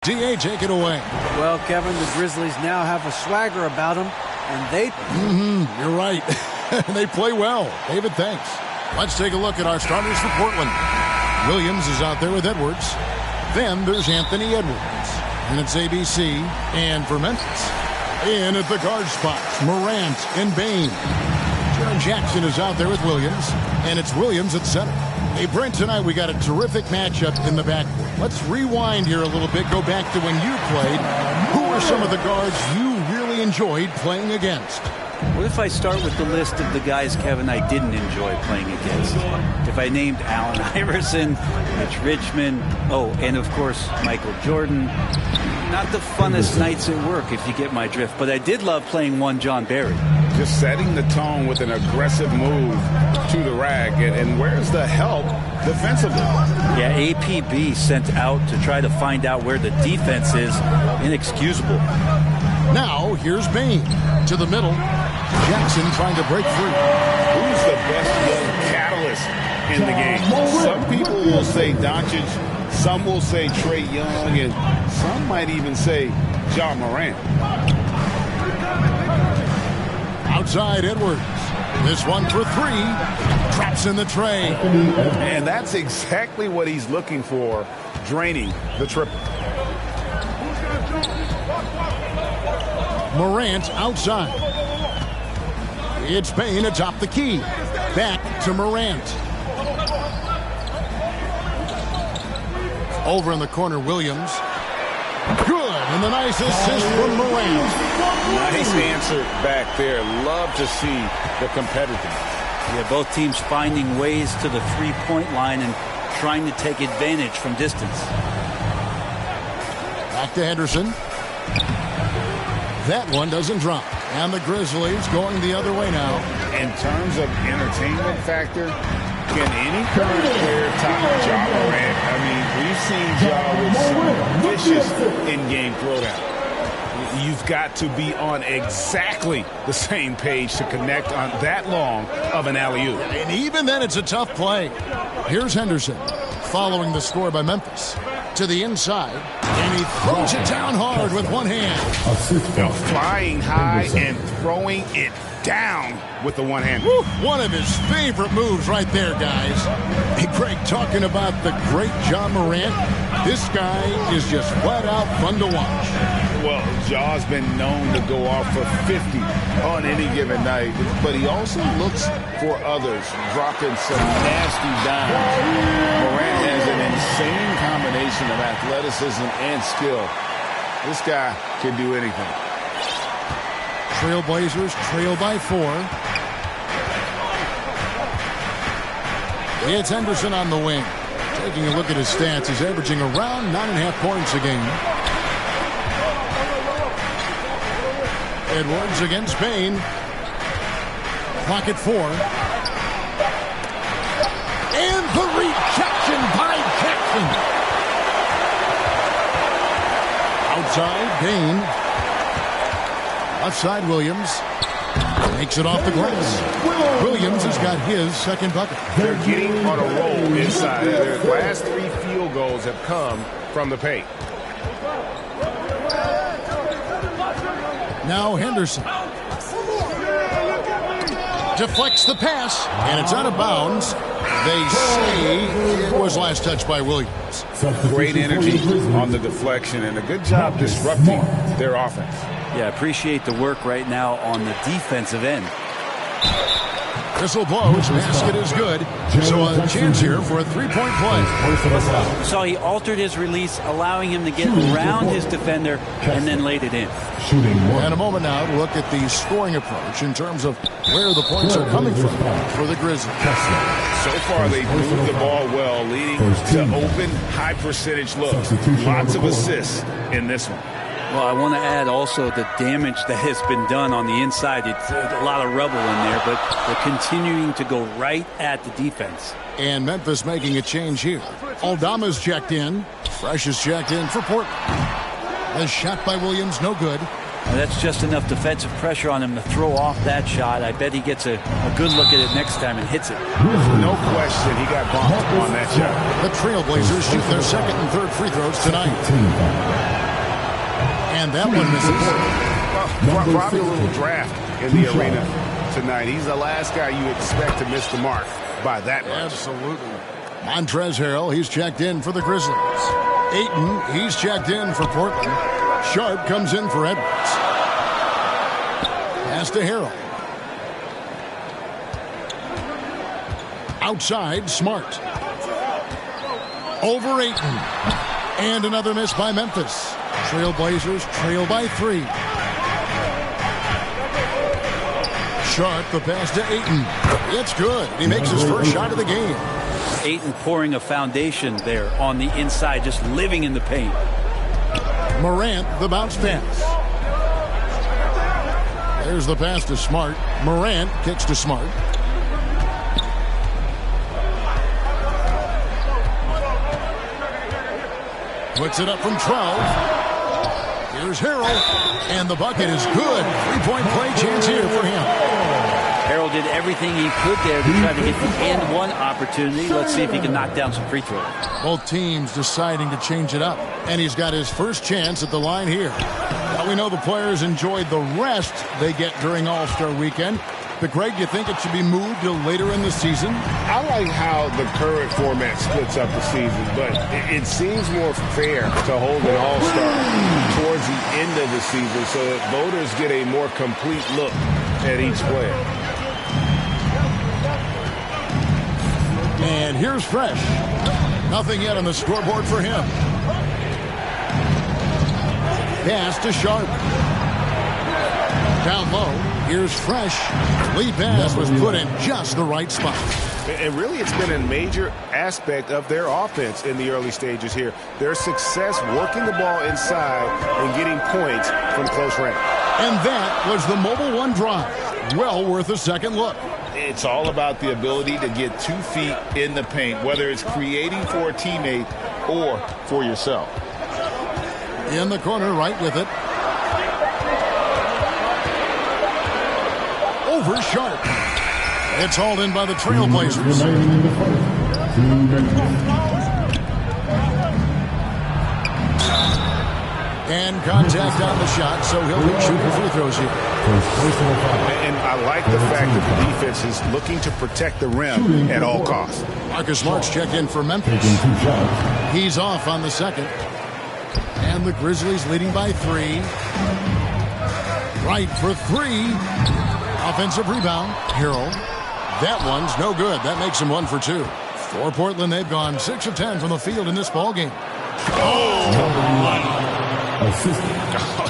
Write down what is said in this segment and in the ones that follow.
DA, take it away. Well, Kevin, the Grizzlies now have a swagger about them, and they... You're right. They play well. David, thanks. Let's take a look at our starters for Portland. Williams is out there with Edwards. Then there's Anthony Edwards. And it's ABC. And for Memphis, in at the guard spots, Morant and Bain. Jaren Jackson is out there with Williams. And it's Williams at center. Hey, Brent, tonight we got a terrific matchup in the backcourt. Let's rewind here a little bit. Go back to when you played. Who are some of the guards you really enjoyed playing against? What if I start with the list of the guys, Kevin, I didn't enjoy playing against? If I named Allen Iverson, Mitch Richmond, and of course, Michael Jordan. Not the funnest nights at work, if you get my drift. But I did love playing one John Barry. Just setting the tone with an aggressive move to the rack. And where's the help defensively? Yeah, APB sent out to try to find out where the defense is. Inexcusable. Now, here's Bain to the middle. Jackson trying to break free. Who's the best young catalyst in the game? Some people will say Doncic, some will say Trae Young, and some might even say John Morant. Outside Edwards. This one for three. Traps in the tray. And that's exactly what he's looking for, draining the triple. Morant outside. It's Bain atop the key. Back to Morant. Over in the corner, Williams. Good, and the nice assist from Morant. Nice answer back there. Love to see the competitiveness. Yeah, both teams finding ways to the three-point line and trying to take advantage from distance. Back to Henderson. That one doesn't drop. And the Grizzlies going the other way now. In terms of entertainment factor, can any current player top Ja Morant? I mean, we've seen Ja with some vicious in-game throwdown. You've got to be on exactly the same page to connect on that long of an alley-oop. And even then, it's a tough play. Here's Henderson following the score by Memphis. To the inside, and he throws it down hard with one hand. Now flying high and throwing it down with the one hand. One of his favorite moves right there, guys. Hey, Greg, talking about the great John Morant, this guy is just flat out fun to watch. Well, Ja's been known to go off for 50 on any given night, but he also looks for others, dropping some nasty dimes. Morant has an insane combination of athleticism and skill. This guy can do anything. Trailblazers trail by 4. It's Henderson on the wing. Taking a look at his stats, he's averaging around 9.5 points a game. Edwards against Bain. Clock at 4. And the rejection by Jackson. Outside, Bain. Left side, Williams. Makes it off the glass. Williams has got his second bucket. They're getting on a roll inside. Their last 3 field goals have come from the paint. Now Henderson deflects the pass, and it's out of bounds. They say it was last touched by Williams. Great energy on the deflection, and a good job disrupting their offense. Yeah, appreciate the work right now on the defensive end. Whistle blows, basket is good. So a chance here for a three-point play. So he altered his release, allowing him to get around his defender and then laid it in. And a moment now to look at the scoring approach in terms of where the points are coming from for the Grizzlies. So far, they've moved the ball well, leading to open, high-percentage looks. Lots of assists in this one. Well, I want to add also the damage that has been done on the inside. It's a lot of rubble in there, but they're continuing to go right at the defense. And Memphis making a change here. Aldama's checked in. Fresh is checked in for Portland. A shot by Williams, no good. Now that's just enough defensive pressure on him to throw off that shot. I bet he gets a good look at it next time and hits it. No question, he got bumped on that shot. The Trailblazers shoot their second and third free throws tonight. And that one misses. Probably a little draft in the arena tonight. He's the last guy you expect to miss the mark by that much. Absolutely. Montrezl Harrell, he's checked in for the Grizzlies. Ayton, he's checked in for Portland. Sharp comes in for Edwards. Pass to Harrell. Outside, Smart. Over Ayton. And another miss by Memphis. Trailblazers trail by 3. Sharp, the pass to Ayton. It's good. He makes his first shot of the game. Ayton pouring a foundation there on the inside, just living in the paint. Morant, the bounce pass. There's the pass to Smart. Morant kicks to Smart. Puts it up from 12. Here's Harrell. And the bucket is good. 3-point play chance here for him. Harrell did everything he could there to try to get the and one opportunity. Let's see if he can knock down some free throws. Both teams deciding to change it up. And he's got his first chance at the line here. Now we know the players enjoyed the rest they get during All-Star Weekend. But, Greg, you think it should be moved to later in the season? I like how the current format splits up the season, but it seems more fair to hold an all-star towards the end of the season so that voters get a more complete look at each player. And here's Fresh. Nothing yet on the scoreboard for him. Pass to Sharp. Down low. Here's Fresh. Lead pass was put in just the right spot. And really, it's been a major aspect of their offense in the early stages here. Their success working the ball inside and getting points from close range. And that was the Mobile One drive. Well worth a second look. It's all about the ability to get 2 feet in the paint, whether it's creating for a teammate or for yourself. In the corner, right with it. Over Sharp. It's hauled in by the Trailblazers. And contact on the shot, so he'll be shooting free throws here. And I like the fact that the defense is looking to protect the rim at all costs. Marcus Smart's checked in for Memphis. He's off on the second. And the Grizzlies leading by 3. Right for 3. Offensive rebound. Harrell. That one's no good. That makes him 1 for 2. For Portland, they've gone 6 of 10 from the field in this ball game.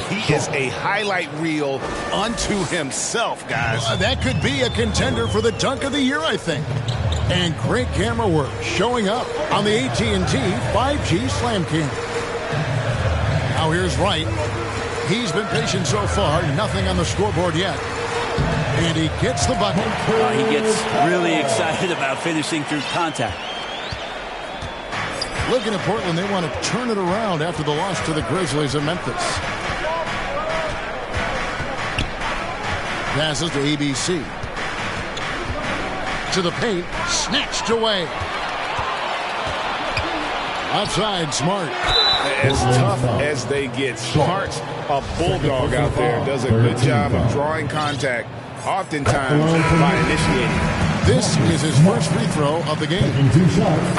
He is a highlight reel unto himself, guys. That could be a contender for the dunk of the year, I think. And great camera work showing up on the AT&T 5G Slam Cam. Now here's Wright. He's been patient so far. Nothing on the scoreboard yet. And he gets the bucket. He gets really excited about finishing through contact. Looking at Portland, they want to turn it around after the loss to the Grizzlies in Memphis. Passes to ABC. To the paint. Snatched away. Outside, Smart. As tough as they get, Smart, a bulldog out there, does a good job of drawing contact, oftentimes by initiating. This is his first free throw of the game.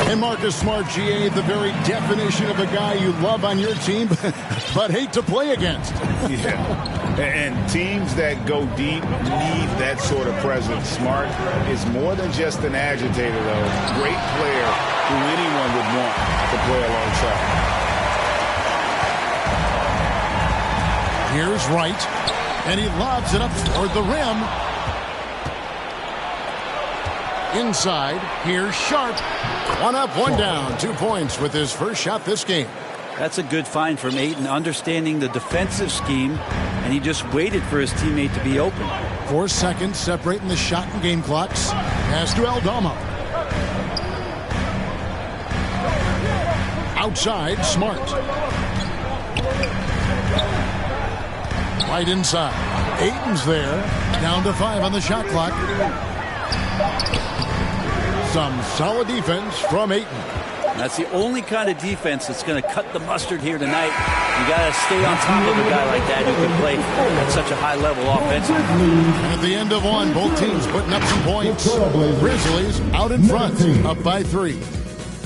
And Marcus Smart, GA, the very definition of a guy you love on your team, but hate to play against. Yeah, and teams that go deep need that sort of presence. Smart is more than just an agitator, though. Great player who anyone would want to play alongside. Here's Wright, and he lobs it up toward the rim. Inside, here's Sharp. 1 up, 1 down. 2 points with his first shot this game. That's a good find from Ayton, understanding the defensive scheme, and he just waited for his teammate to be open. 4 seconds separating the shot and game clocks. Pass to Aldama. Outside, Smart. Right inside. Ayton's there. Down to 5 on the shot clock. Some solid defense from Ayton. That's the only kind of defense that's going to cut the mustard here tonight. You got to stay on top of a guy like that who can play at such a high level offensively. And at the end of one, both teams putting up some points. Grizzlies out in front, up by 3.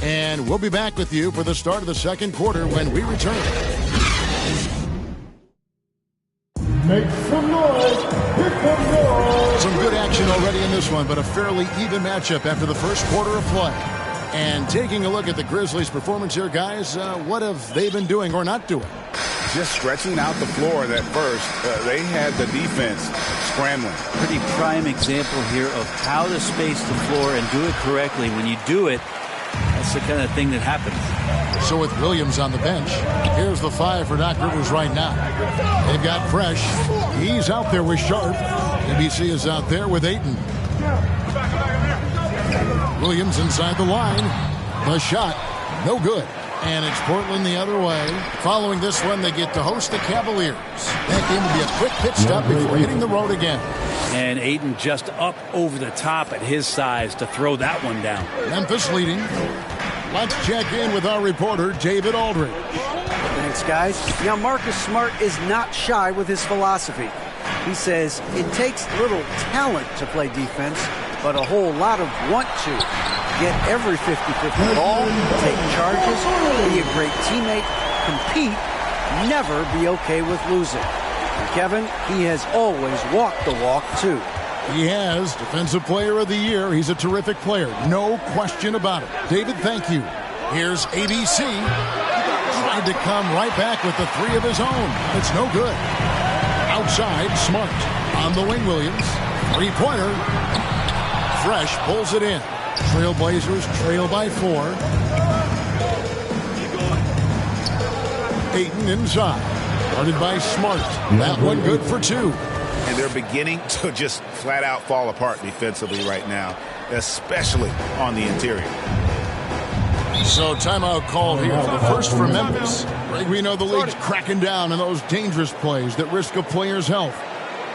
And we'll be back with you for the start of the second quarter when we return. Make some noise. Some good action already in this one, but a fairly even matchup after the first quarter of play. And taking a look at the Grizzlies' performance here, guys, what have they been doing or not doing? Just stretching out the floor at first. They had the defense scrambling. Pretty prime example here of how to space the floor and do it correctly. When you do it, that's the kind of thing that happens. So with Williams on the bench, here's the 5 for Doc Rivers right now. They've got Fresh. He's out there with Sharp. ABC is out there with Ayton. Williams inside the line. The shot, no good. And it's Portland the other way. Following this one, they get to host the Cavaliers. That game will be a quick pit stop before hitting the road again. And Ayton just up over the top at his size to throw that one down. Memphis leading. Let's check in with our reporter, David Aldridge. Thanks, guys. Now, Marcus Smart is not shy with his philosophy. He says it takes little talent to play defense, but a whole lot of want to. Get every 50-50 ball, take charges, be a great teammate, compete, never be okay with losing. And Kevin, he has always walked the walk, too. He has. Defensive Player of the Year. He's a terrific player. No question about it. David, thank you. Here's ABC. Tried to come right back with the 3 of his own. It's no good. Outside, Smart. On the wing, Williams. 3-pointer. Fresh pulls it in. Trailblazers trail by 4. Ayton inside. Guarded by Smart. That one good for 2. And they're beginning to just flat out fall apart defensively right now, especially on the interior. So timeout called here. The first for Memphis. Greg, we know the league's cracking down on those dangerous plays that risk a player's health.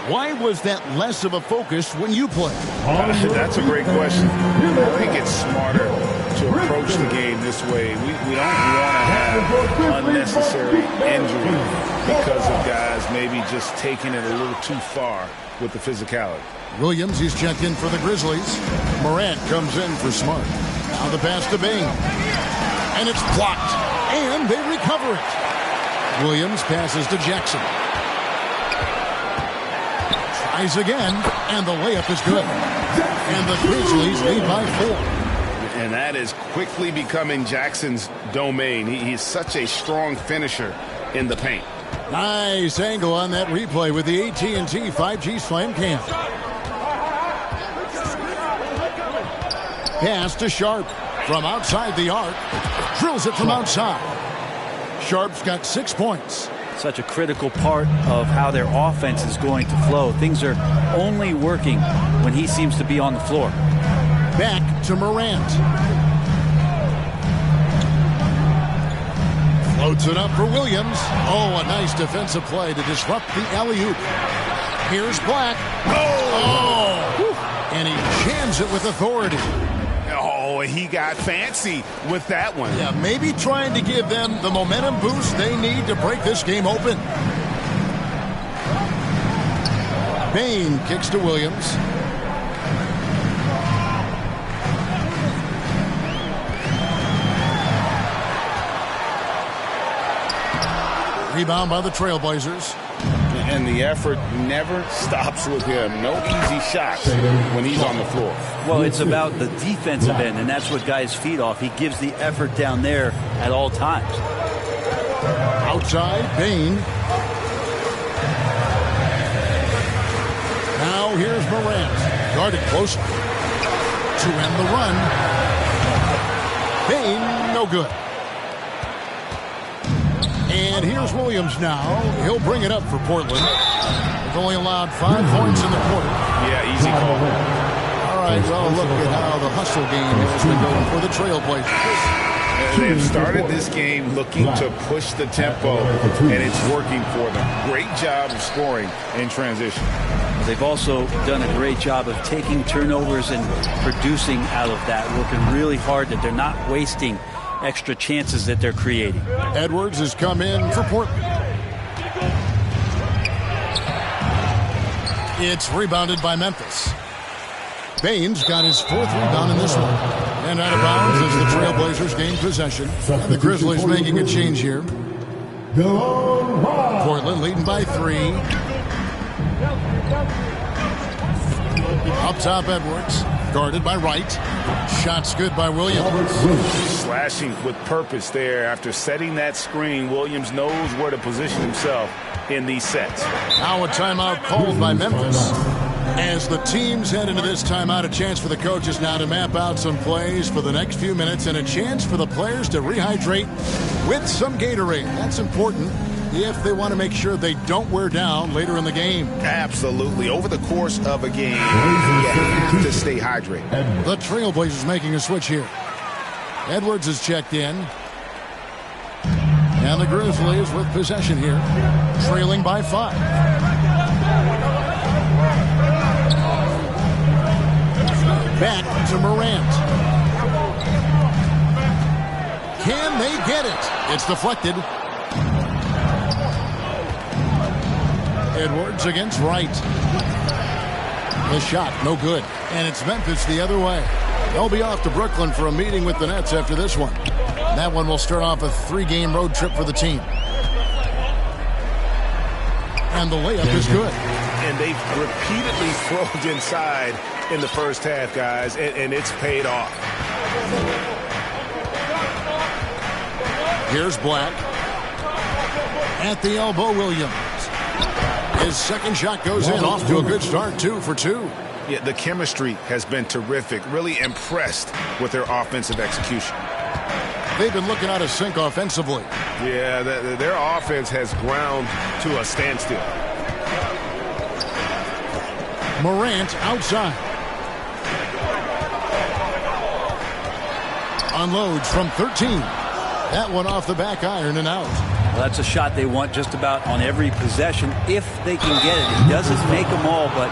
Why was that less of a focus when you play? That's a great question. I think it's smarter to approach the game this way. We don't want to have unnecessary injury because of guys maybe just taking it a little too far with the physicality. Williams, he's checked in for the Grizzlies. Morant comes in for Smart. Now the pass to Bain. And it's blocked. And they recover it. Williams passes to Jackson. Tries again. And the layup is good. And the Grizzlies lead by 4. And that is quickly becoming Jackson's domain. He's such a strong finisher in the paint. Nice angle on that replay with the AT&T 5G Slam Cam. Pass to Sharp from outside the arc. Drills it from outside. Sharp's got 6 points. Such a critical part of how their offense is going to flow. Things are only working when he seems to be on the floor. Back to Morant. Floats it up for Williams. Oh, a nice defensive play to disrupt the alley-oop. Here's Black. Oh! And he jams it with authority. Oh, he got fancy with that one. Yeah, maybe trying to give them the momentum boost they need to break this game open. Bain kicks to Williams. Rebound by the Trailblazers. And the effort never stops with him. No easy shots when he's on the floor. Well, it's about the defensive end, and that's what guys feed off. He gives the effort down there at all times. Outside, Bain. Now here's Morant. Guarded close to end the run. Bain, no good. And here's Williams now. He'll bring it up for Portland. They've only allowed 5 points in the quarter. Yeah, easy call. All right, well, look at how the hustle game has been going for the Trailblazers. They've started this game looking to push the tempo, and it's working for them. Great job of scoring in transition. They've also done a great job of taking turnovers and producing out of that, working really hard that they're not wasting extra chances that they're creating. Edwards has come in for Portland. It's rebounded by Memphis. Baines got his 4th rebound in this one. And out of bounds as the Trailblazers gain possession. And the Grizzlies making a change here. Portland leading by 3. Up top, Edwards. Guarded by Wright. Shots good by Williams. Slashing with purpose there. After setting that screen, Williams knows where to position himself in these sets. Now a timeout called by Memphis. As the teams head into this timeout, a chance for the coaches now to map out some plays for the next few minutes and a chance for the players to rehydrate with some Gatorade. That's important if they want to make sure they don't wear down later in the game. Absolutely. Over the course of a game, you have to stay hydrated. The Trailblazers making a switch here. Edwards is checked in. And the Grizzlies with possession here, trailing by 5. Back to Morant. Can they get it? It's deflected. Edwards against Wright. The shot, no good. And it's Memphis the other way. They'll be off to Brooklyn for a meeting with the Nets after this one. That one will start off a 3-game road trip for the team. And the layup is good. And they've repeatedly thrown inside in the first half, guys, and it's paid off. Here's Black. At the elbow, Williams. His second shot goes in, off to a good start, 2 for 2. Yeah, the chemistry has been terrific. Really impressed with their offensive execution. They've been looking out of sync offensively. Yeah, their offense has ground to a standstill. Morant outside. Unloads from 13. That one off the back iron and out. Well, that's a shot they want just about on every possession if they can get it. He doesn't make them all, but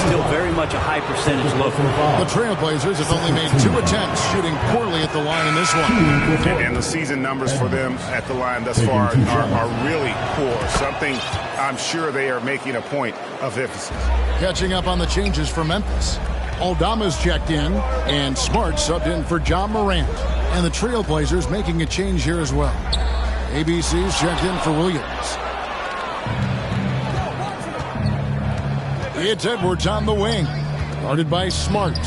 still very much a high percentage look. The Trailblazers have only made 2 attempts, shooting poorly at the line in this one. And the season numbers for them at the line thus far are really poor. Something I'm sure they are making a point of emphasis. Catching up on the changes for Memphis. Aldama's checked in, and Smart subbed in for John Morant. And the Trailblazers making a change here as well. ABC's checked in for Williams. It's Edwards on the wing. Guarded by Smart.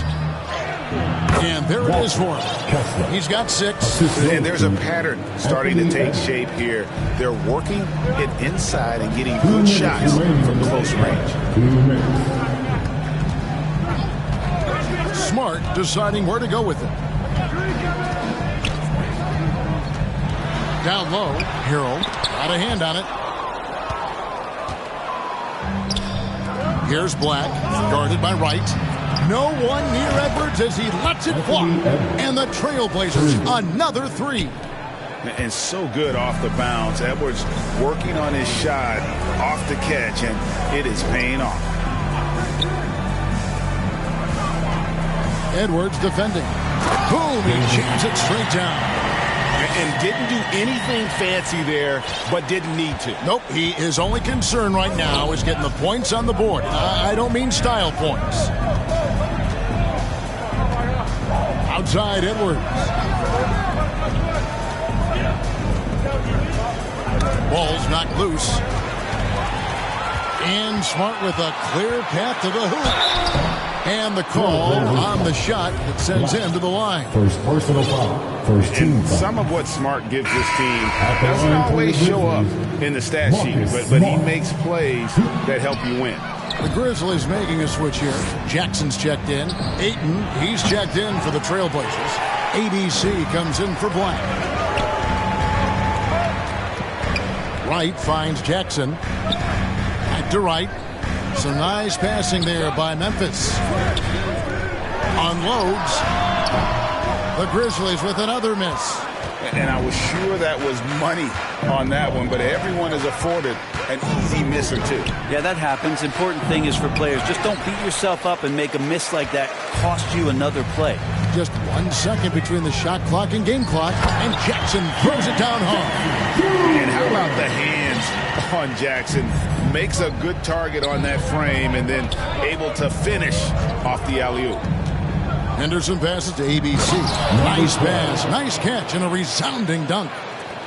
And there it is for him. He's got 6. And there's a pattern starting to take shape here. They're working it inside and getting good shots from close range. Smart deciding where to go with it. Down low, Harrell got a hand on it. Here's Black, guarded by Wright. No one near Edwards as he lets it fly. And the Trailblazers, another 3. And so good off the bounce. Edwards working on his shot off the catch, and it is paying off. Edwards defending. Boom, he jams it straight down. And didn't do anything fancy there, but didn't need to. Nope, his only concern right now is getting the points on the board. I don't mean style points. Outside, Edwards. Ball's knocked loose. And Smart with a clear path to the hoop. And the call on the shot that sends him to the line. First personal foul. First team foul. Some of what Smart gives this team doesn't always show up in the stat sheet, but he makes plays that help you win. The Grizzlies making a switch here. Jackson's checked in. Ayton, he's checked in for the Trailblazers. ABC comes in for Black. Wright finds Jackson. Back to Wright. Some nice passing there by Memphis. Unloads. The Grizzlies with another miss. And I was sure that was money on that one, but everyone is afforded an easy miss or two. Yeah, that happens. Important thing is for players, just don't beat yourself up and make a miss like that cost you another play. Just 1 second between the shot clock and game clock, and Jackson throws it down hard. And how about the hands on Jackson? Makes a good target on that frame and then able to finish off the alley-oop. Henderson passes to ABC. Nice pass, nice catch, and a resounding dunk.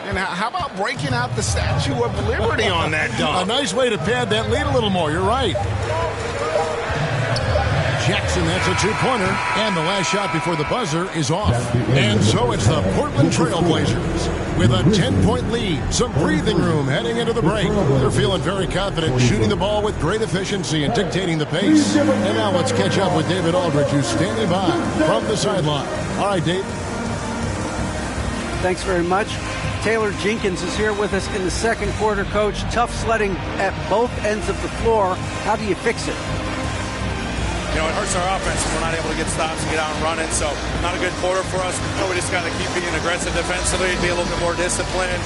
And how about breaking out the Statue of Liberty on that dunk? A nice way to pad that lead a little more, you're right. Jackson, that's a two-pointer, and the last shot before the buzzer is off. And so it's the Portland Trail Blazers with a 10-point lead, some breathing room heading into the break. They're feeling very confident, shooting the ball with great efficiency and dictating the pace. And now let's catch up with David Aldridge, who's standing by from the sideline. All right, Dave. Thanks very much. Taylor Jenkins is here with us in the second quarter, Coach. Tough sledding at both ends of the floor. How do you fix it? You know, it hurts our offense when we're not able to get stops and get out and run it. So not a good quarter for us. We just got to keep being aggressive defensively, be a little bit more disciplined.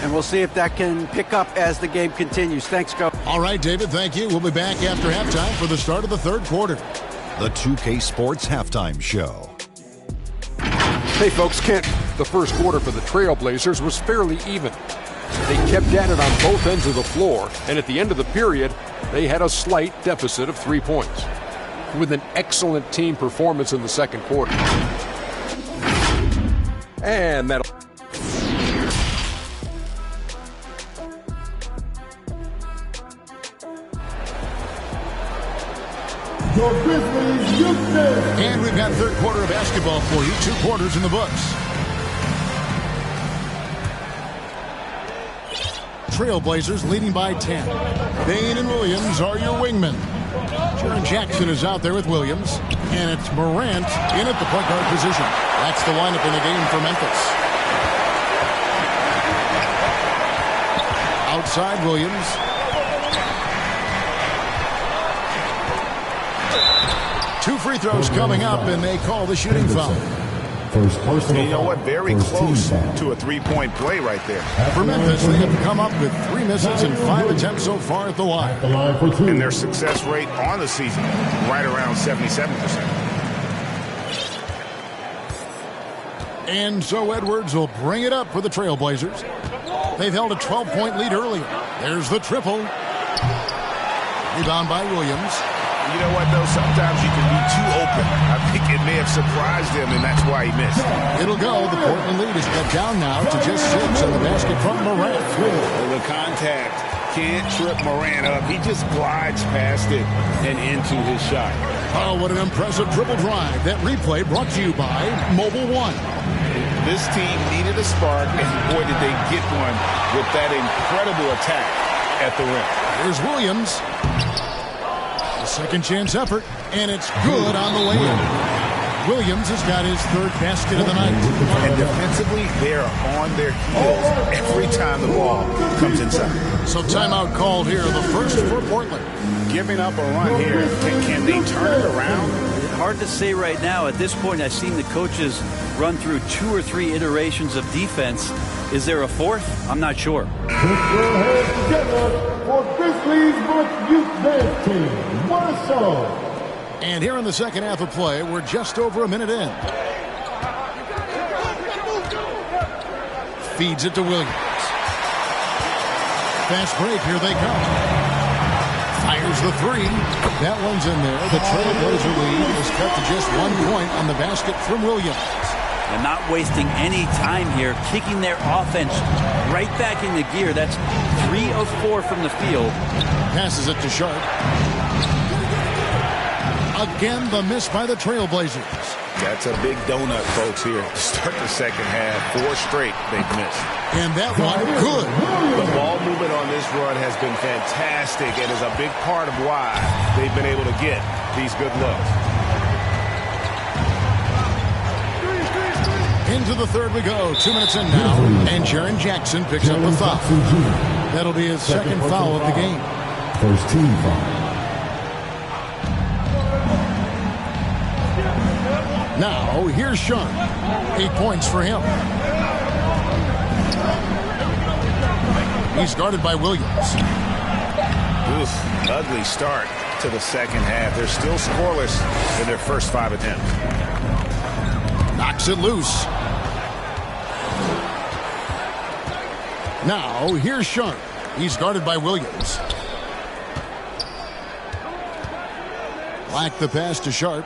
And we'll see if that can pick up as the game continues. Thanks, Coach. All right, David, thank you. We'll be back after halftime for the start of the third quarter. The 2K Sports Halftime Show. Hey, folks, Kent. The first quarter for the Trailblazers was fairly even. They kept at it on both ends of the floor, and at the end of the period, they had a slight deficit of 3 points. With an excellent team performance in the second quarter. And that'll... And we've got third quarter of basketball for you. 2 quarters in the books. Trailblazers leading by 10. Bain and Williams are your wingmen. Jaren Jackson is out there with Williams. And it's Morant in at the point guard position. That's the lineup in the game for Memphis. Outside Williams. Two free throws coming up, and they call the shooting foul. First personal. And you know what? Very close foul. to a three-point play right there. For Memphis, they have come up with 3 misses and 5 attempts so far at the line. The line for 2. And their success rate on the season, right around 77%. And so Edwards will bring it up for the Trailblazers. They've held a 12-point lead earlier. There's the triple. Rebound by Williams. You know what, though? Sometimes you can be too open. I think it may have surprised him, and that's why he missed. It'll go. The Portland lead is cut down now to just 6 on the basket from Morant. The contact can't trip Morant up. He just glides past it and into his shot. Oh, what an impressive triple drive. That replay brought to you by Mobile One. This team needed a spark, and boy, did they get one with that incredible attack at the rim. Here's Williams. A second chance effort, and it's good on the way in. Williams has got his third basket of the night. And defensively, they are on their heels every time the ball comes inside. So timeout called here, the first for Portland. Giving up a run here, can they turn it around? Hard to say right now. At this point, I've seen the coaches run through 2 or 3 iterations of defense. Is there a fourth? I'm not sure. For Grizzlies Youth Dance Team, what a show. And here in the second half of play, we're just over a minute in. Feeds it to Williams. Fast break, here they come. Fires the 3. That one's in there. The Trailblazer lead is cut to just 1 point on the basket from Williams. And not wasting any time here, kicking their offense right back into gear. That's 3 of 4 from the field. Passes it to Sharp. Again, the miss by the Trailblazers. That's a big donut, folks, here to start the second half. 4 straight they've missed. And that one, good. The ball movement on this run has been fantastic and is a big part of why they've been able to get these good looks. Into the third we go. 2 minutes in now. And Jaren Jackson picks up the foul. That'll be his second foul of the game. First team foul. Now, here's Sharp. 8 points for him. He's guarded by Williams. Oof, ugly start to the second half. They're still scoreless in their first 5 attempts. Knocks it loose. Now, here's Sharp. He's guarded by Williams. Black the pass to Sharp.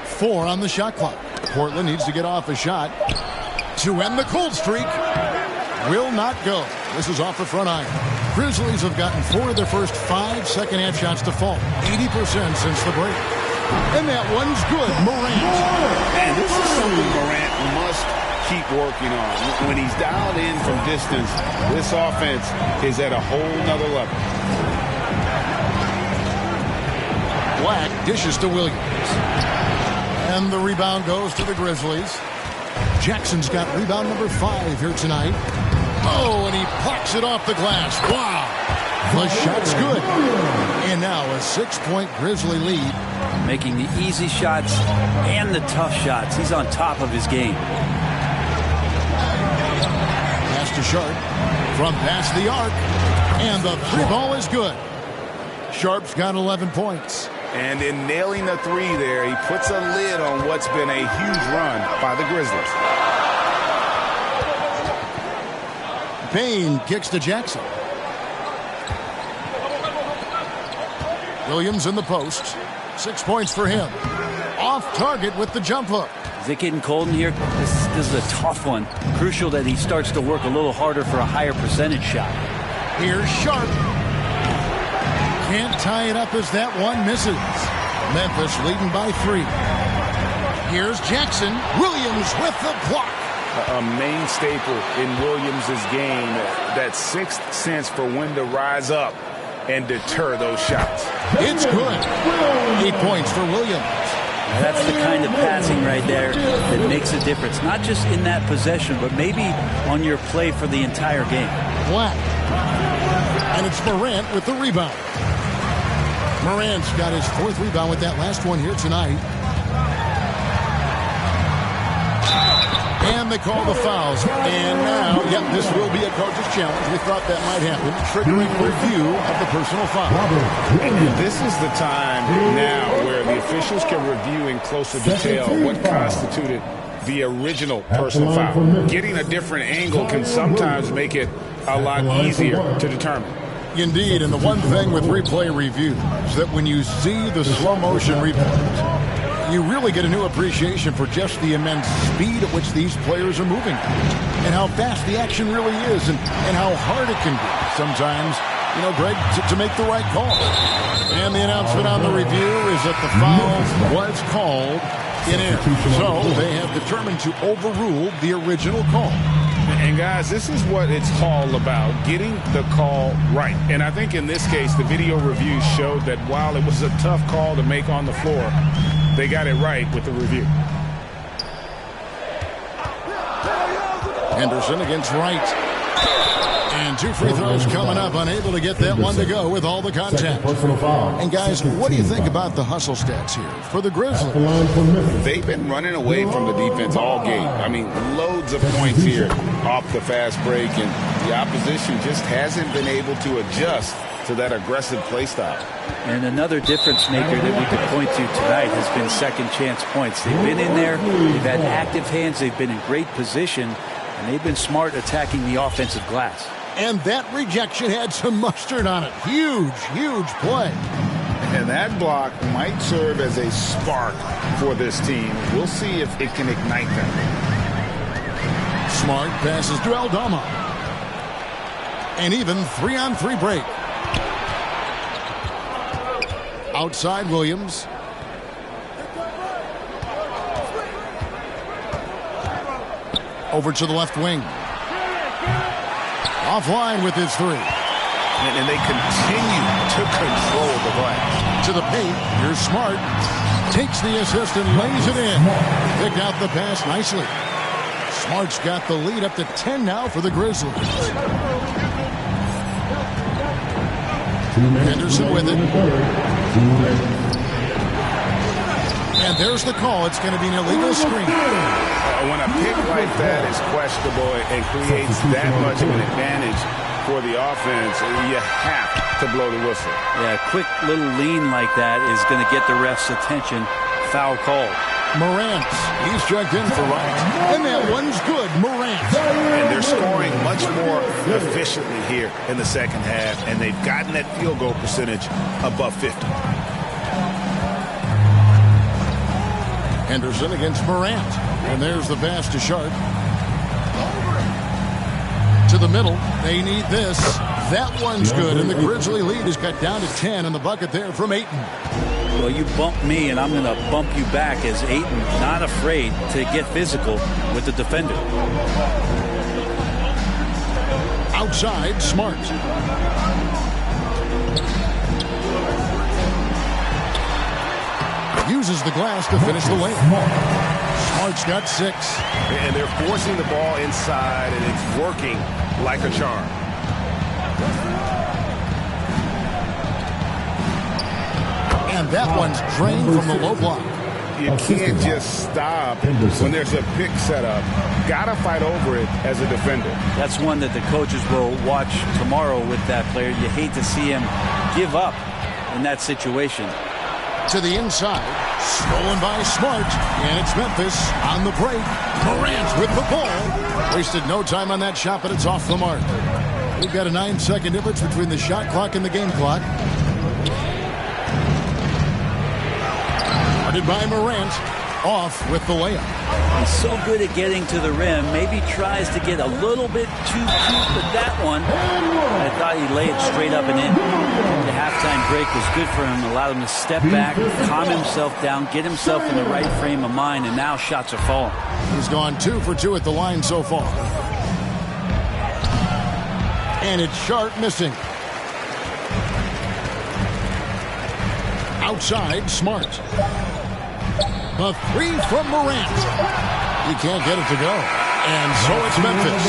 Four on the shot clock. Portland needs to get off a shot to end the cold streak. Will not go. This is off the front iron. Grizzlies have gotten 4 of their first 5 second-half shots to fall. 80% since the break. And that one's good. Morant. And this is something Morant must keep working on. When he's dialed in from distance, this offense is at a whole nother level. Black dishes to Williams. And the rebound goes to the Grizzlies. Jackson's got rebound number 5 here tonight. Oh, and he plucks it off the glass. Wow. The shot's good. And now a 6-point Grizzly lead. Making the easy shots and the tough shots. He's on top of his game. Pass to Sharp from past the arc. And the 3 ball is good. Sharp's got 11 points. And in nailing the 3 there, he puts a lid on what's been a huge run by the Grizzlies. Payne kicks to Jackson. Williams in the post. 6 points for him. Off target with the jump hook. Is it getting cold in here? This is a tough one. Crucial that he starts to work a little harder for a higher percentage shot. Here's Sharp. Can't tie it up as that one misses. Memphis leading by 3. Here's Jackson. Williams with the block. A main staple in Williams' game, that 6th sense for when to rise up and deter those shots. It's good. 8 points for Williams. That's the kind of passing right there that makes a difference. Not just in that possession, but maybe on your play for the entire game. Black. And it's Morant with the rebound. Morant's got his 4th rebound with that last one here tonight. And they call the fouls. And now, this will be a coach's challenge. We thought that might happen. Triggering review of the personal foul. And this is the time now where the officials can review in closer detail what constituted the original personal foul. Getting a different angle can sometimes make it a lot easier to determine. Indeed, and the one thing with replay review is that when you see the slow motion replays, you really get a new appreciation for just the immense speed at which these players are moving and how fast the action really is and how hard it can be sometimes, Greg, to make the right call. And the announcement on the review is that the foul was called in air. So they have determined to overrule the original call. And guys, this is what it's all about, getting the call right. And I think in this case, the video review showed that while it was a tough call to make on the floor, they got it right with the review. Henderson against Wright. And 2 free throws coming up, unable to get that one to go with all the contact. And guys, what do you think about the hustle stats here for the Grizzlies? They've been running away from the defense all game. I mean, loads of points here off the fast break, and the opposition just hasn't been able to adjust to that aggressive play style. And another difference maker that we could point to tonight has been second chance points. They've been in there, they've had active hands, they've been in great position, and they've been smart attacking the offensive glass. And that rejection had some mustard on it. Huge, huge play. And that block might serve as a spark for this team. We'll see if it can ignite them. Smart passes to Aldama. And even 3-on-3 break. Outside Williams. Over to the left wing. Offline with his 3. And they continue to control the glass. To the paint. Here's Smart. Takes the assist and lays it in. Picked out the pass nicely. Smart's got the lead up to 10 now for the Grizzlies. Henderson with it. And And there's the call. It's going to be an illegal screen. When a pick like that is questionable and creates that much of an advantage for the offense, you have to blow the whistle. Yeah, a quick little lean like that is going to get the ref's attention. Foul called. Morant, he's checked in for right. And that one's good, Morant. And they're scoring much more efficiently here in the second half, and they've gotten that field goal percentage above 50. Henderson against Morant. And there's the pass to Sharp. To the middle. They need this. That one's good. And the Grizzly lead is cut down to 10 in the bucket there from Ayton. Well, you bump me, and I'm going to bump you back as Ayton not afraid to get physical with the defender. Outside, Smart. Uses the glass to finish the lane. Smart's got 6. And they're forcing the ball inside, and it's working like a charm. And that one's drained from the low block. You can't just stop when there's a pick set up. Got to fight over it as a defender. That's one that the coaches will watch tomorrow with that player. You hate to see him give up in that situation. To the inside, stolen by Smart, and it's Memphis on the break. Morant with the ball. Wasted no time on that shot, but it's off the mark. We've got a 9-second difference between the shot clock and the game clock. Guarded by Morant, off with the layup. He's so good at getting to the rim. Maybe tries to get a little bit too cute with that one. I thought he laid it straight up and in. The halftime break was good for him. Allowed him to step back, calm himself down, get himself in the right frame of mind, and now shots are falling. He's gone 2 for 2 at the line so far. And it's Sharp missing. Outside, Smart. A 3 from Morant. He can't get it to go. And so it's Memphis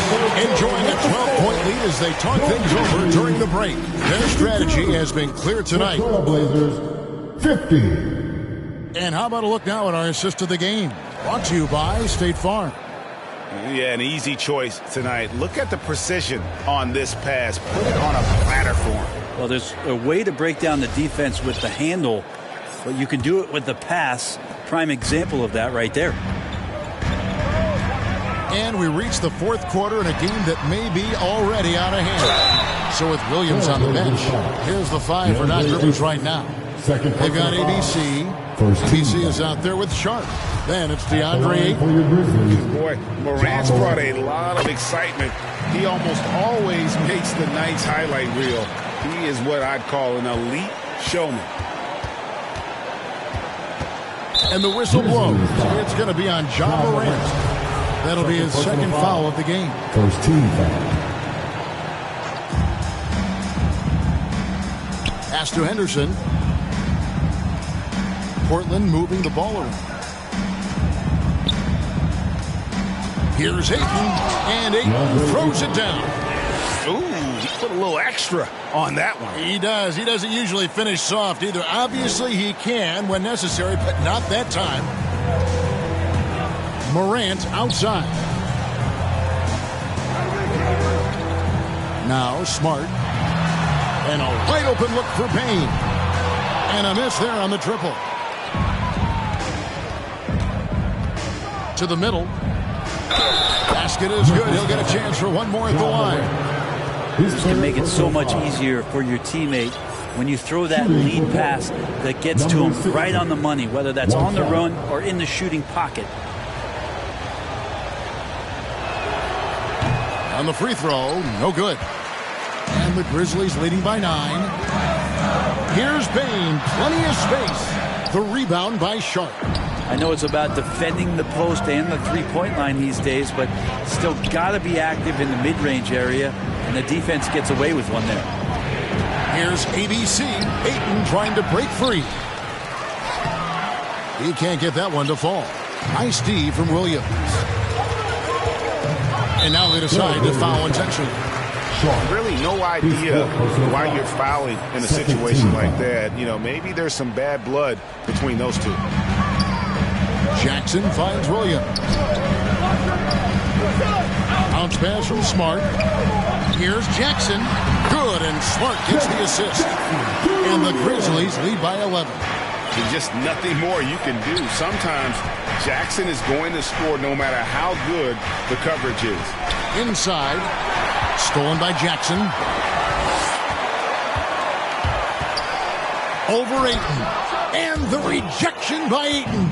enjoying a 12-point lead as they talk things over during the break. Their strategy has been clear tonight. Trailblazers 50. And how about a look now at our assist of the game? Brought to you by State Farm. Yeah, an easy choice tonight. Look at the precision on this pass. Put it on a platter for him. Well, there's a way to break down the defense with the handle, but you can do it with the pass. Prime example of that right there. And we reach the fourth quarter in a game that may be already out of hand. So with Williams on the bench, here's the 5 for Doc Rivers right now. They've got ABC. ABC is out there with Sharp. Then it's DeAndre Ayton. Boy, Morant's brought a lot of excitement. He almost always makes the night's highlight reel. He is what I'd call an elite showman. And the whistle blows. It's going to be on Ja Morant. That'll be his second foul of the game. First team foul. Pass to Henderson. Portland moving the ball around. Here's Ayton, and Ayton throws it down. Ooh, he put a little extra on that one. He does. He doesn't usually finish soft either. Obviously, he can when necessary, but not that time. Morant outside. Now Smart. And a wide open look for Payne. And a miss there on the triple. To the middle. Basket is good. He'll get a chance for one more at the line. This can make it so much easier for your teammate when you throw that lead pass that gets to him right on the money, whether that's on the run or in the shooting pocket. On the free throw, no good. And the Grizzlies leading by 9. Here's Payne, plenty of space. The rebound by Sharp. I know it's about defending the post and the three-point line these days, but still got to be active in the mid-range area, and the defense gets away with one there. Here's ABC. Ayton trying to break free. He can't get that one to fall. Nice D from Williams. And now they decide to foul intentionally. Really no idea why you're fouling in a situation like that. You know, maybe there's some bad blood between those two. Jackson finds Williams. Bounce pass from Smart. Here's Jackson. Good, and Smart gets the assist. And the Grizzlies lead by 11. There's just nothing more you can do. Sometimes Jackson is going to score no matter how good the coverage is. Inside. Stolen by Jackson. Over Ayton. And the rejection by Ayton.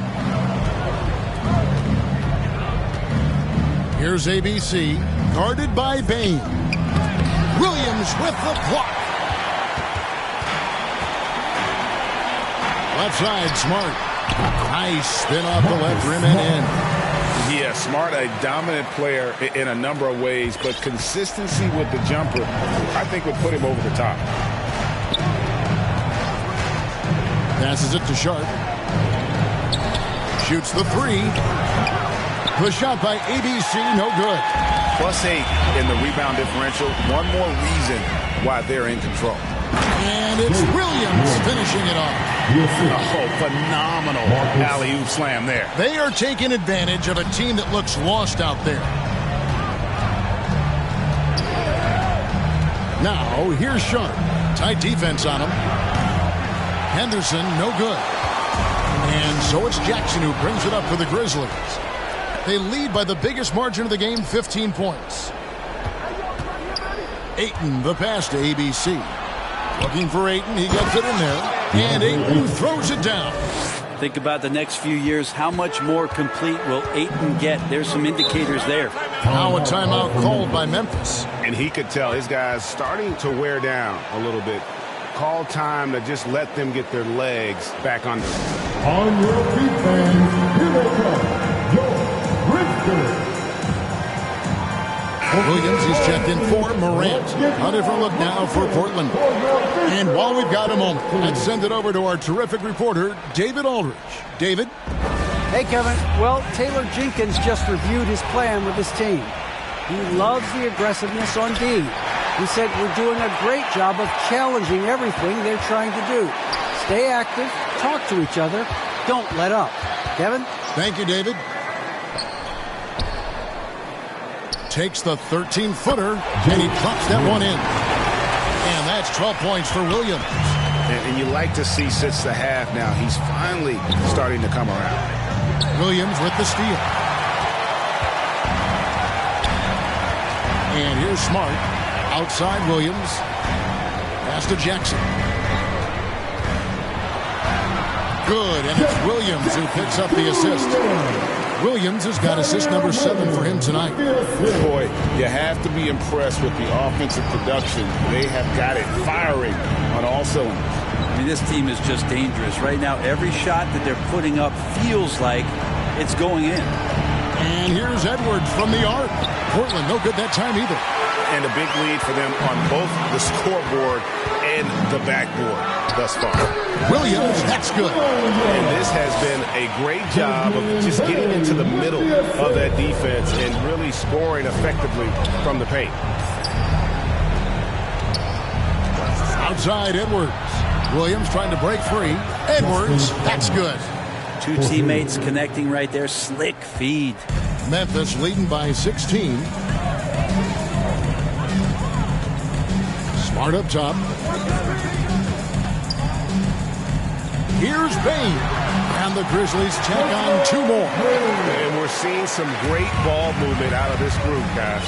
Here's ABC. Guarded by Bain. Williams with the block. Left side, Smart. Nice spin off the left rim and in. Yeah, Smart, a dominant player in a number of ways, but consistency with the jumper, I think, would put him over the top. Passes it to Sharp. Shoots the three. The shot by ABC, no good. +8 in the rebound differential. One more reason why they're in control. And it's Williams finishing it off. Oh, phenomenal alley-oop slam there. They are taking advantage of a team that looks lost out there. Now, here's Sharp. Tight defense on him. Henderson, no good. And so it's Jackson who brings it up for the Grizzlies. They lead by the biggest margin of the game, 15 points. Ayton, the pass to ABC. Looking for Ayton, he gets it in there. And Ayton throws it down. Think about the next few years. How much more complete will Ayton get? There's some indicators there. Now a timeout called by Memphis. And he could tell his guys starting to wear down a little bit. Call time to just let them get their legs back under. On your feet, fans, here they come. Williams is checked in for Morant. A different look now for Portland. And while we've got a moment, let's send it over to our terrific reporter, David Aldridge. David? Hey, Kevin. Well, Taylor Jenkins just reviewed his plan with his team. He loves the aggressiveness on D. He said, we're doing a great job of challenging everything they're trying to do. Stay active, talk to each other, don't let up. Kevin? Thank you, David. Takes the 13-footer, and he drops that one in. And that's 12 points for Williams. And you like to see since the half now, he's finally starting to come around. Williams with the steal. And here's Smart. Outside Williams. Pass to Jackson. Good, and it's Williams who picks up the assist. Williams has got assist number 7 for him tonight. Boy, you have to be impressed with the offensive production. They have got it firing on all cylinders. I mean, this team is just dangerous. Right now, every shot that they're putting up feels like it's going in. And here's Edwards from the arc. Portland, no good that time either. And a big lead for them on both the scoreboard and the backboard thus far. Williams, that's good. And this has been a great job of just getting into the middle of that defense and really scoring effectively from the paint. Outside Edwards. Williams trying to break free. Edwards, that's good. Two teammates connecting right there. Slick feed. Memphis leading by 16. Smart up top. Here's Bain. And the Grizzlies check on 2 more. And we're seeing some great ball movement out of this group, guys.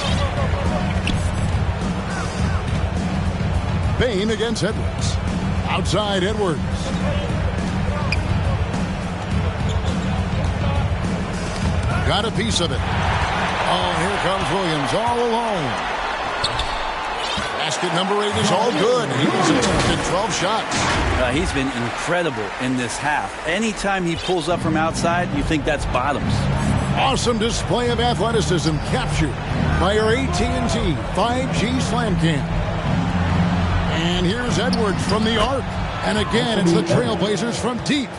Bain against Edwards. Outside Edwards. Got a piece of it. Oh, here comes Williams all alone. Basket number 8 is all good. He's attempted 12 shots. He's been incredible in this half. Anytime he pulls up from outside, you think that's bottoms. Awesome display of athleticism captured by our AT&T 5G Slam Cam. And here's Edwards from the arc. And again, it's the Trailblazers from deep.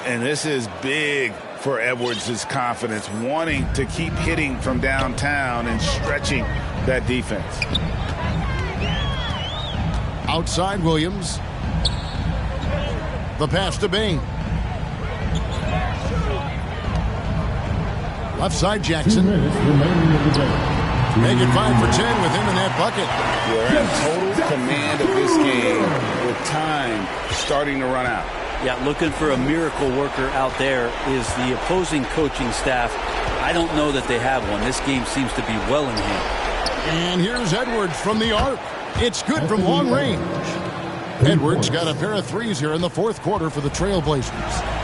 And this is big for Edwards' confidence, wanting to keep hitting from downtown and stretching that defense. Outside Williams. The pass to Bain. Left side, Jackson. 2 minutes remaining in the game. Make it 5 for 10 with him in that bucket. We're in total command of this game with time starting to run out. Yeah, looking for a miracle worker out there is the opposing coaching staff. I don't know that they have one. This game seems to be well in hand. And here's Edwards from the arc. It's good from long range. Edwards got a pair of threes here in the fourth quarter for the Trailblazers.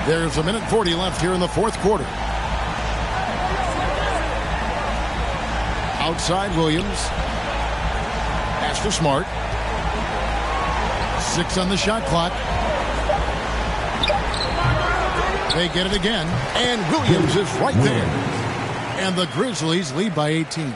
There's 1:40 left here in the fourth quarter. Outside Williams. Pass to Smart. 6 on the shot clock. They get it again. And Williams is right there. And the Grizzlies lead by 18.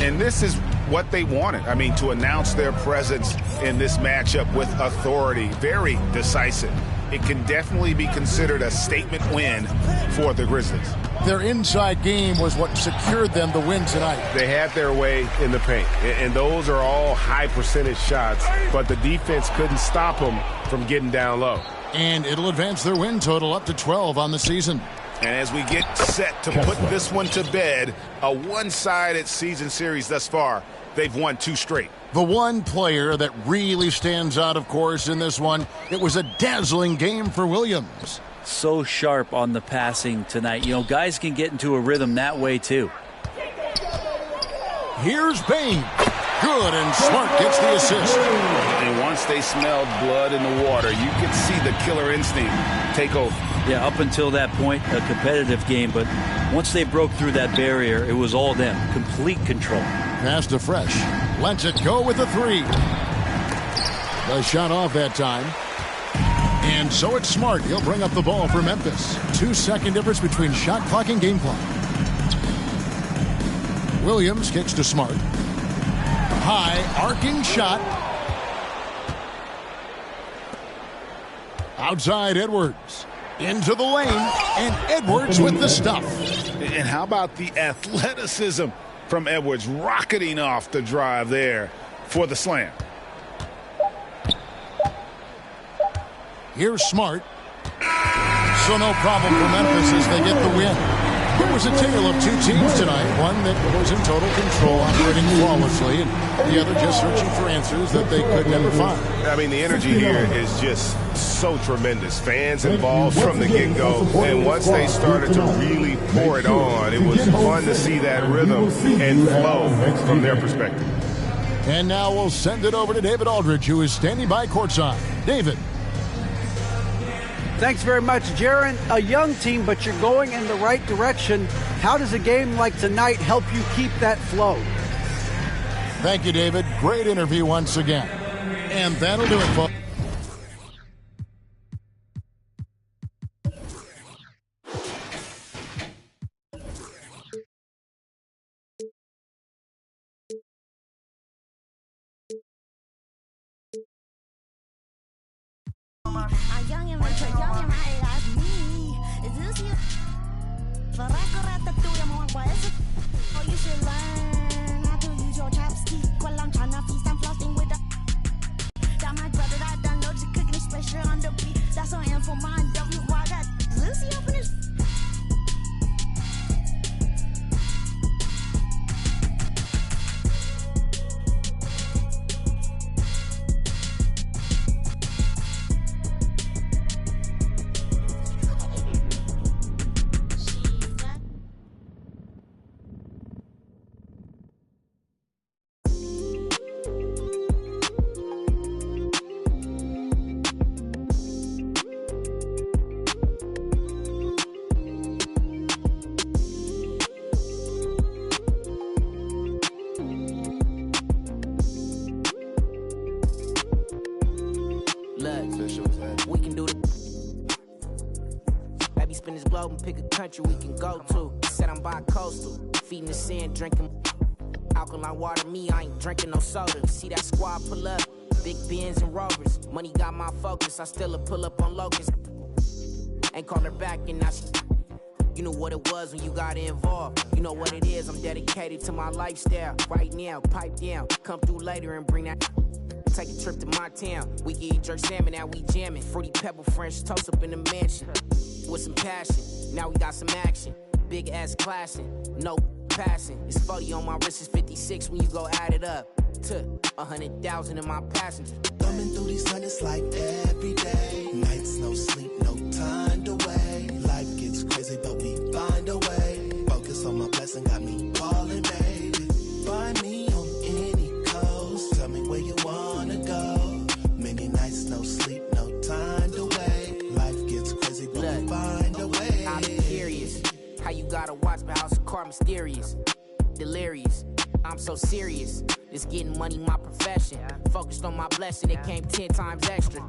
And this is what they wanted. I mean, to announce their presence in this matchup with authority. Very decisive. It can definitely be considered a statement win for the Grizzlies. Their inside game was what secured them the win tonight. They had their way in the paint, and those are all high percentage shots, but the defense couldn't stop them from getting down low. And it'll advance their win total up to 12 on the season. And as we get set to put this one to bed, a one-sided season series thus far, they've won 2 straight. The one player that really stands out, of course, in this one, it was a dazzling game for Williams. So sharp on the passing tonight. You know, guys can get into a rhythm that way, too. Here's Bain. Good, and Smart gets the assist. And once they smelled blood in the water, you could see the killer instinct take over. Yeah, up until that point, a competitive game, but once they broke through that barrier, it was all them. Complete control. Pass to Fresh. Lets it go with a 3. The shot off that time. And so it's Smart. He'll bring up the ball for Memphis. 2-second difference between shot clock and game clock. Williams kicks to Smart. High arcing shot. Outside Edwards. Into the lane. And Edwards with the stuff. And how about the athleticism from Edwards rocketing off the drive there for the slam. Here's Smart. So no problem for Memphis as they get the win. It was a tale of 2 teams tonight. One that was in total control, operating flawlessly, and the other just searching for answers that they could never find. I mean, the energy here is just so tremendous. Fans involved from the get-go, and once they started to really pour it on, it was fun to see that rhythm and flow from their perspective. And now we'll send it over to David Aldridge, who is standing by courtside. David. Thanks very much, Jaron. A young team, but you're going in the right direction. How does a game like tonight help you keep that flow? Thank you, David. Great interview once again. And that'll do it, folks. We can do it. Maybe spin this globe and pick a country we can go to. Said I'm bi-coastal, feeding the sand, drinking alkaline water. Me, I ain't drinking no soda. See that squad pull up, big Benz and Rovers. Money got my focus, I still pull up on locusts. Ain't call her back and now she... You know what it was when you got involved. You know what it is, I'm dedicated to my lifestyle. Right now, pipe down, come through later and bring that take a trip to my town. We can eat jerk salmon, now we jamming. Fruity pebble French toast up in the mansion. With some passion, now we got some action. Big ass clashing, no passing. It's 40 on my wrist, it's 56 when you go add it up. To 100,000 in my passengers. Thumbing through these hundreds like every day. Nights, no sleep, no time to wait. Life gets crazy, but we find a way. Focus on my blessing, got me falling, baby. Find me on any coast. Tell me where you wanna go. Many nights, no sleep, no time to wait. Life gets crazy, but we find a way. I'm curious how you gotta watch my house of car mysterious, delirious. I'm so serious. It's getting money, my profession. Focused on my blessing, it came 10 times extra.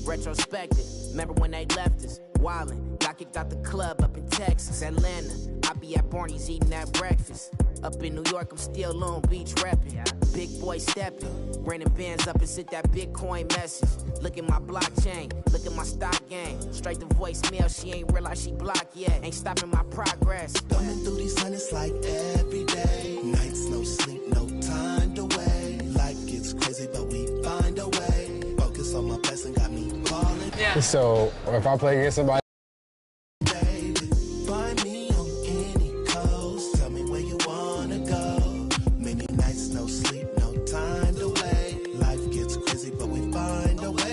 Retrospective, remember when they left us? Wildin', got kicked out the club up in Texas, Atlanta. I be at Barney's eating that breakfast. Up in New York, I'm still Long Beach reppin'. Big boy steppin', renting bands up and sent that Bitcoin message. Look at my blockchain, look at my stock game. Straight to voicemail, she ain't realized she blocked yet. Ain't stopping my progress. Thumbing through these hundreds like every day. Nights, no sleep, no time to wait. Life gets crazy, but we find a way. Focus on my blessing, got me falling. Yeah. So if I play against somebody, baby, find me on any coast. Tell me where you wanna go. Many nights, no sleep, no time to wait. Life gets crazy, but we find a way.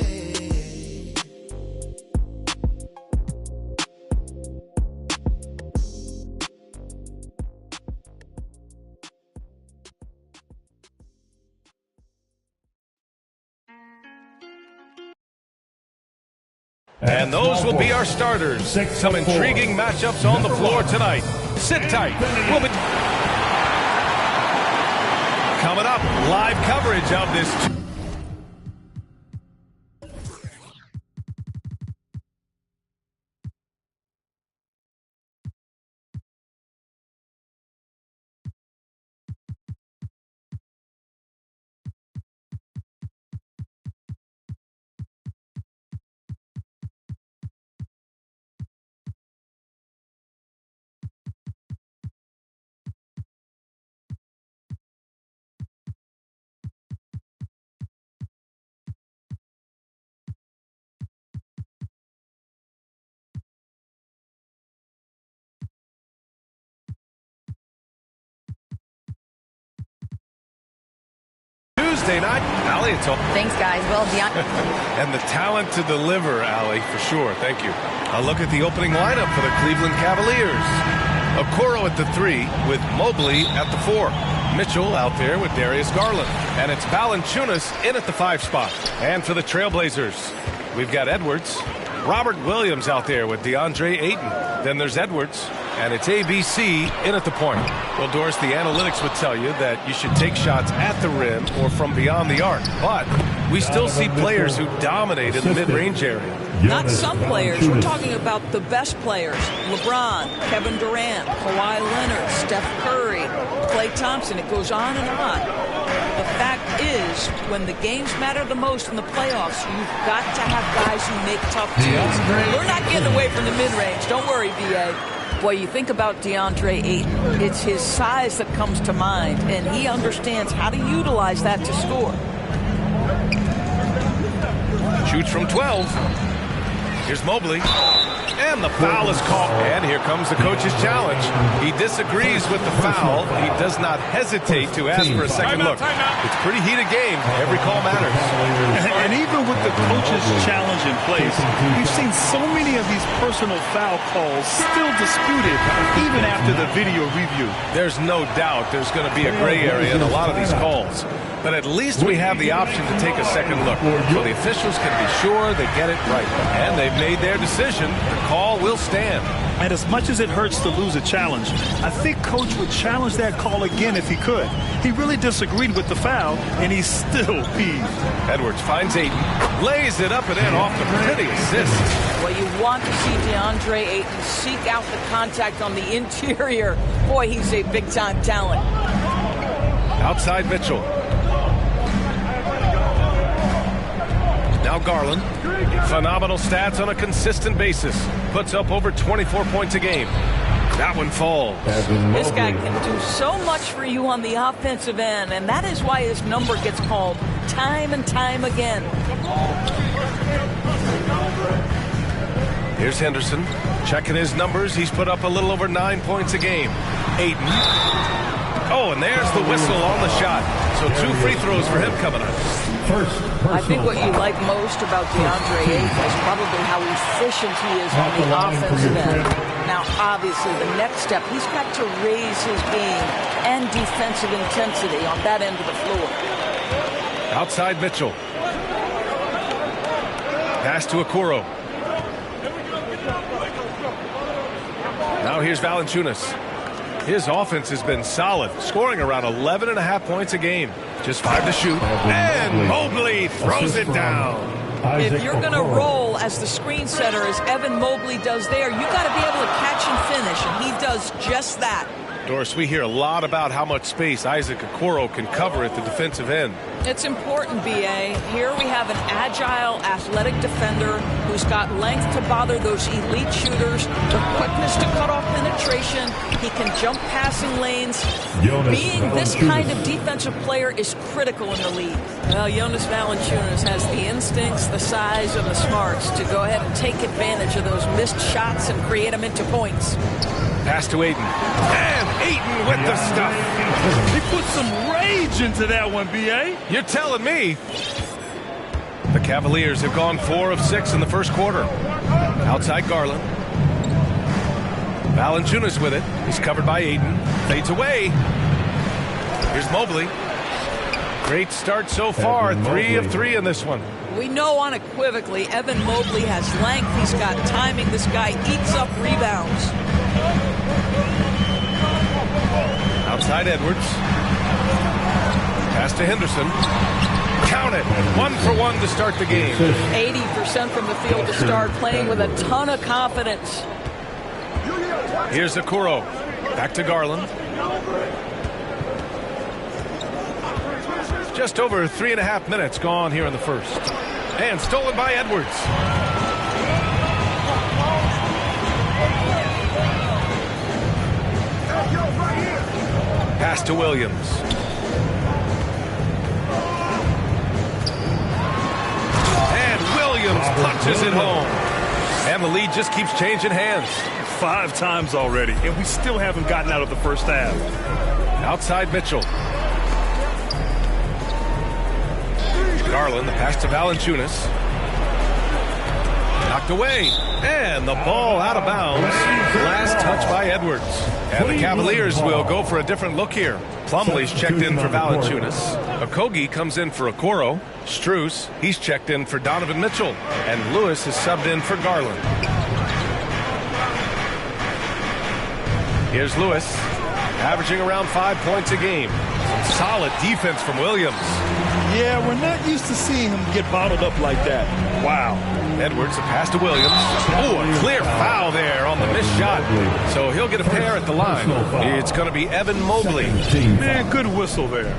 And those will be our starters. Some intriguing matchups on the floor tonight. Sit tight. We'll be coming up, live coverage of this. Tuesday night, Allie, it's all. Thanks, guys. Well, And the talent to deliver, Allie, for sure. Thank you. A look at the opening lineup for the Cleveland Cavaliers. Okoro at the 3 with Mobley at the 4. Mitchell out there with Darius Garland. And it's Valanciunas in at the 5 spot. And for the Trailblazers, we've got Edwards. Robert Williams out there with DeAndre Ayton. Then there's Edwards. And it's ABC in at the point. Well, Doris, the analytics would tell you that you should take shots at the rim or from beyond the arc. But we still see players who dominate in the mid-range area. Not some players. We're talking about the best players. LeBron, Kevin Durant, Kawhi Leonard, Steph Curry, Klay Thompson. It goes on and on. The fact is, when the games matter the most in the playoffs, you've got to have guys who make tough teams. We're not getting away from the mid-range. Don't worry, B.A. Boy, you think about DeAndre Ayton, it's his size that comes to mind, and he understands how to utilize that to score. Shoots from 12. Here's Mobley. And the foul is called. And here comes the coach's challenge. He disagrees with the foul. He does not hesitate to ask for a second look. It's a pretty heated game. Every call matters. And even with the coach's challenge in place, we've seen so many of these personal foul calls still disputed even after the video review. There's no doubt there's going to be a gray area in a lot of these calls. But at least we have the option to take a second look. So the officials can be sure they get it right. And they've made their decision. The call will stand. And as much as it hurts to lose a challenge, I think Coach would challenge that call again if he could. He really disagreed with the foul, and he's still peeved. Edwards finds Ayton, lays it up and in off the pretty assist. Well, you want to see DeAndre Ayton seek out the contact on the interior. Boy, he's a big-time talent. Outside Mitchell. Now Garland, phenomenal stats on a consistent basis. Puts up over 24 points a game. That one falls. This guy can do so much for you on the offensive end, and that is why his number gets called time and time again. Here's Henderson checking his numbers. He's put up a little over 9 points a game. Aiden. Oh, and there's the whistle on the shot. So 2 free throws for him coming up. I think what you like most about DeAndre Ayton is probably how efficient he is on the offensive end. Now, obviously, the next step, he's got to raise his game and defensive intensity on that end of the floor. Outside Mitchell. Pass to Okoro. Now here's Valanciunas. His offense has been solid, scoring around 11.5 points a game. Just 5 to shoot. And Mobley throws it down. If you're going to roll as the screen setter, as Evan Mobley does there, you got to be able to catch and finish, and he does just that. Doris, we hear a lot about how much space Isaac Okoro can cover at the defensive end. It's important, B.A. Here we have an agile, athletic defender who's got length to bother those elite shooters, the quickness to cut off penetration. He can jump passing lanes. Being this kind of defensive player is critical in the league. Well, Jonas Valanciunas has the instincts, the size, and the smarts to go ahead and take advantage of those missed shots and create them into points. Pass to Aiden. And Aiden with the stuff. He put some rage into that one, B.A. You're telling me. The Cavaliers have gone 4 of 6 in the first quarter. Outside Garland. Valanciunas with it. He's covered by Aiden. Fades away. Here's Mobley. Great start so far. 3 of 3 in this one. We know unequivocally Evan Mobley has length. He's got timing. This guy eats up rebounds. Outside Edwards. Pass to Henderson. Count it. 1 for 1 to start the game. 80% from the field to start, playing with a ton of confidence. Here's Okoro. Back to Garland. Just over 3.5 minutes gone here in the first. And stolen by Edwards. Pass to Williams. And Williams punches it home. And the lead just keeps changing hands. 5 times already, and we still haven't gotten out of the first half. Outside Mitchell. Garland, the pass to Valanciunas. Knocked away. And the ball out of bounds. Last touch by Edwards. And the Cavaliers will go for a different look here. Plumlee's checked in for Valanciunas. Okogie comes in for Okoro. Strus, he's checked in for Donovan Mitchell. And Lewis is subbed in for Garland. Here's Lewis, averaging around 5 points a game. Some solid defense from Williams. Yeah, we're not used to seeing him get bottled up like that. Wow. Edwards, a pass to Williams. Oh, a clear foul there on the missed shot. So he'll get a pair at the line. It's going to be Evan Mobley. Man, good whistle there.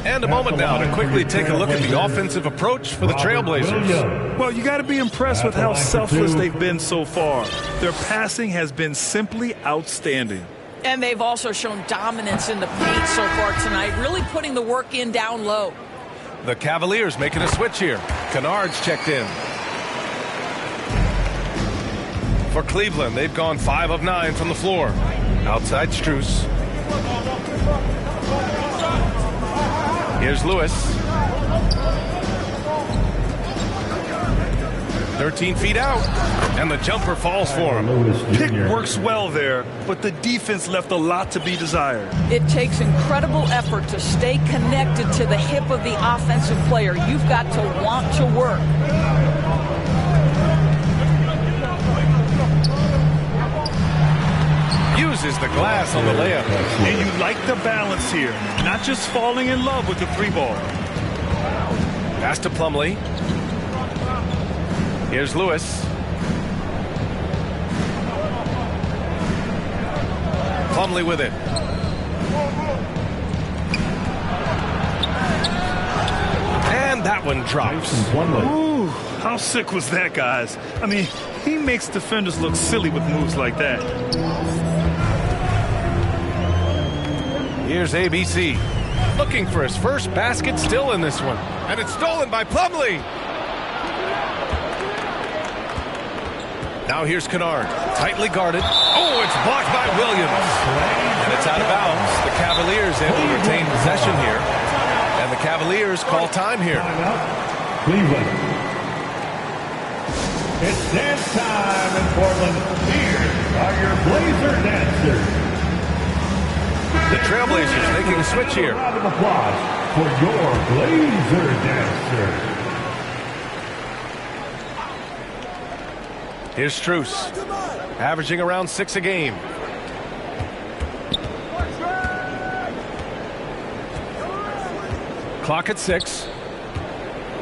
And a moment now to quickly take a look at the offensive approach for the Trailblazers. Well, you got to be impressed with how selfless they've been so far. Their passing has been simply outstanding. And they've also shown dominance in the paint so far tonight, really putting the work in down low. The Cavaliers making a switch here. Kennard's checked in. For Cleveland, they've gone 5 of 9 from the floor. Outside Strus. Here's Lewis. 13 feet out. And the jumper falls for him. Pick works well there, but the defense left a lot to be desired. It takes incredible effort to stay connected to the hip of the offensive player. You've got to want to work. Uses the glass on the layup. And you like the balance here, not just falling in love with the 3-ball. Pass to Plumlee. Here's Lewis. Plumlee with it. And that one drops. Ooh, how sick was that, guys? I mean, he makes defenders look silly with moves like that. Here's ABC. Looking for his first basket still in this one. And it's stolen by Plumlee. Now here's Kennard. Tightly guarded. Oh, it's blocked by Williams. And it's out of bounds. The Cavaliers able to retain possession here. And the Cavaliers call time here. Cleveland. It's dance time in Portland. Here are your Blazer dancers. The Trailblazers making a switch here. A round of applause for your Blazer dancers. Here's Strus, averaging around 6 a game. Clock at 6.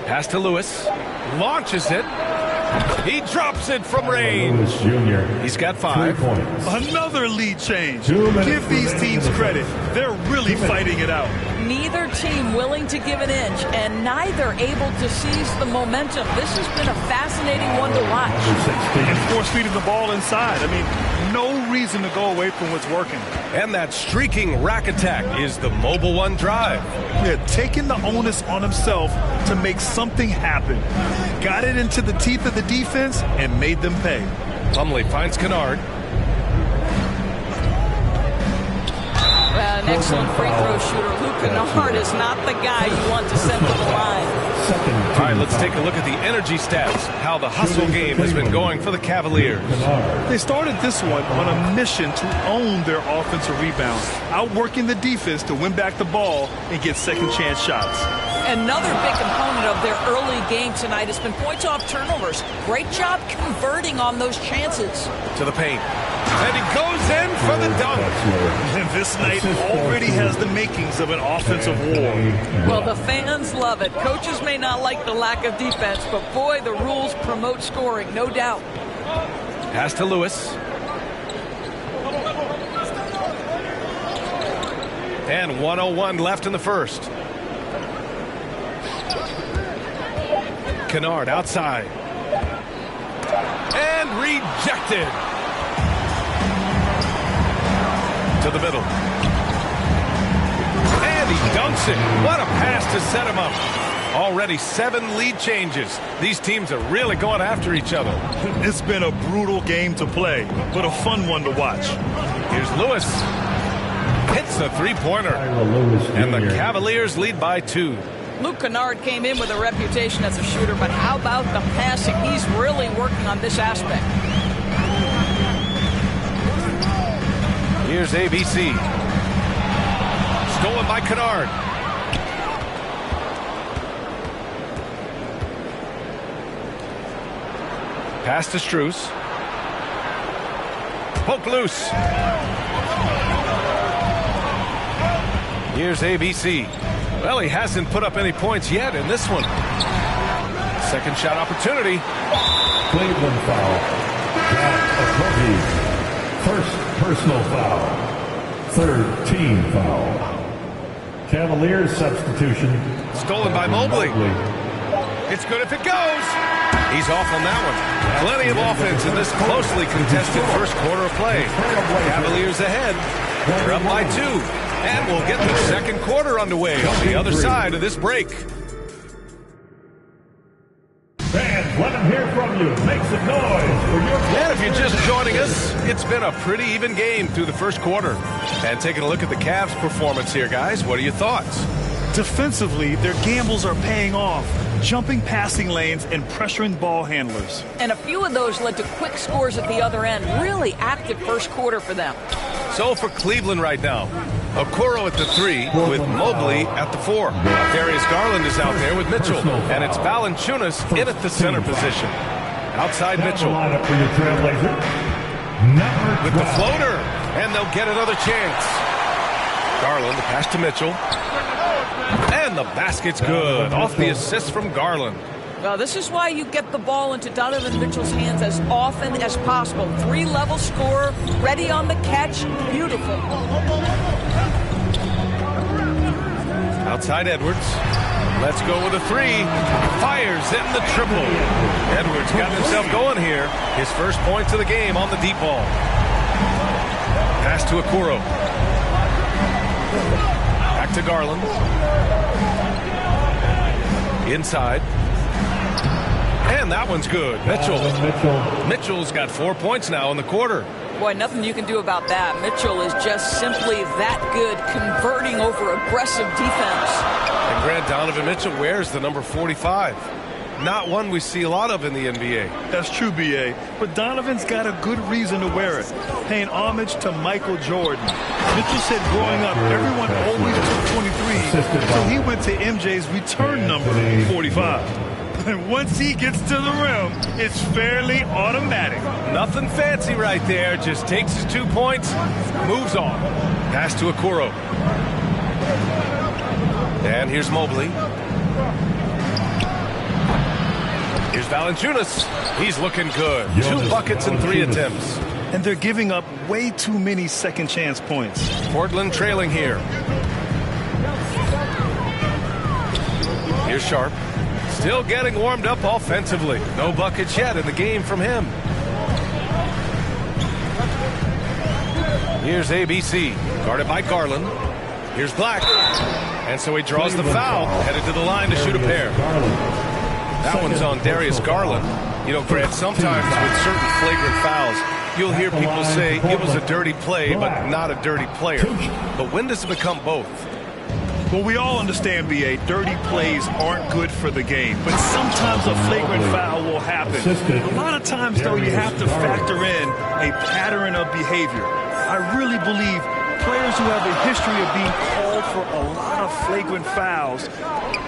Pass to Lewis. Launches it. He drops it from range. He's got 5. Another lead change. Give these teams credit. They're really fighting it out. Neither team willing to give an inch, and neither able to seize the momentum. This has been a fascinating one to watch. And force feeding the ball inside. I mean, no reason to go away from what's working. And that streaking rack attack is the mobile one drive. Yeah, taking the onus on himself to make something happen. Got it into the teeth of the defense and made them pay. Plumlee finds Kennard. An excellent free throw shooter. Luke Kennard is not the guy you want to send to the line. All right, let's take a look at the energy stats, how the hustle game has been going for the Cavaliers. They started this one on a mission to own their offensive rebounds, outworking the defense to win back the ball and get second chance shots. Another big component of their early game tonight has been points off turnovers. Great job converting on those chances. To the paint. And he goes in for the dunk. And this night already has the makings of an offensive war. Well, the fans love it. Coaches may not like the lack of defense, but boy, the rules promote scoring, no doubt. Pass to Lewis. And 1:01 left in the first. Kennard outside. And rejected. To the middle. And he dunks it. What a pass to set him up. Already 7 lead changes. These teams are really going after each other. It's been a brutal game to play, but a fun one to watch. Here's Lewis. Hits the three-pointer. And the Cavaliers lead by 2. Luke Kennard came in with a reputation as a shooter, but how about the passing? He's really working on this aspect. Here's ABC. Stolen by Kennard. Pass to Strus. Poke loose. Here's ABC. Well, he hasn't put up any points yet in this one. Second shot opportunity. Cleveland foul. First personal foul. Third team foul. Cavaliers substitution. Stolen by Mobley. It's good if it goes. He's off on that one. Plenty of offense in this closely contested first quarter of play. Cavaliers ahead. They're up by 2. And we'll get the second quarter underway on the other side of this break. Fans, let them hear from you. Make some noise for your... And if you're just joining us, it's been a pretty even game through the first quarter. And taking a look at the Cavs' performance here, guys, what are your thoughts? Defensively, their gambles are paying off, jumping passing lanes and pressuring ball handlers. And a few of those led to quick scores at the other end. Really active first quarter for them. So for Cleveland right now, Okoro at the 3 with Mobley at the 4. Darius Garland is out there with Mitchell, and it's Valanciunas in at the center position. Outside Mitchell with the floater, and they'll get another chance. Garland, the pass to Mitchell, and the basket's good off the assist from Garland. Well, this is why you get the ball into Donovan Mitchell's hands as often as possible. 3-level scorer, ready on the catch. Beautiful. Outside Edwards. Let's go with a 3. Fires in the triple. Edwards got himself going here. His first points of the game on the deep ball. Pass to Okoro. Back to Garland. Inside. And that one's good. Mitchell's got 4 points now in the quarter. Boy, nothing you can do about that. Mitchell is just simply that good, converting over aggressive defense. And Grant, Donovan Mitchell wears the number 45. Not one we see a lot of in the NBA. That's true, B.A. But Donovan's got a good reason to wear it, paying homage to Michael Jordan. Mitchell said growing up, everyone always took 23, so he went to MJ's return number, 45. And once he gets to the rim, it's fairly automatic. Nothing fancy right there. Just takes his 2 points, moves on. Pass to Okoro. And here's Mobley. Here's Valanciunas. He's looking good. 2 buckets in 3 attempts. And they're giving up way too many second chance points. Portland trailing here. Here's Sharp. Still getting warmed up offensively. No buckets yet in the game from him. Here's ABC, guarded by Garland. Here's Black. And so he draws the foul, headed to the line to shoot a pair. That one's on Darius Garland. You know, Grant, sometimes with certain flagrant fouls, you'll hear people say it was a dirty play, but not a dirty player. But when does it become both? Well, we all understand, B.A., dirty plays aren't good for the game, but sometimes a flagrant foul will happen. A lot of times, though, you have to factor in a pattern of behavior. I really believe players who have a history of being called for a lot of flagrant fouls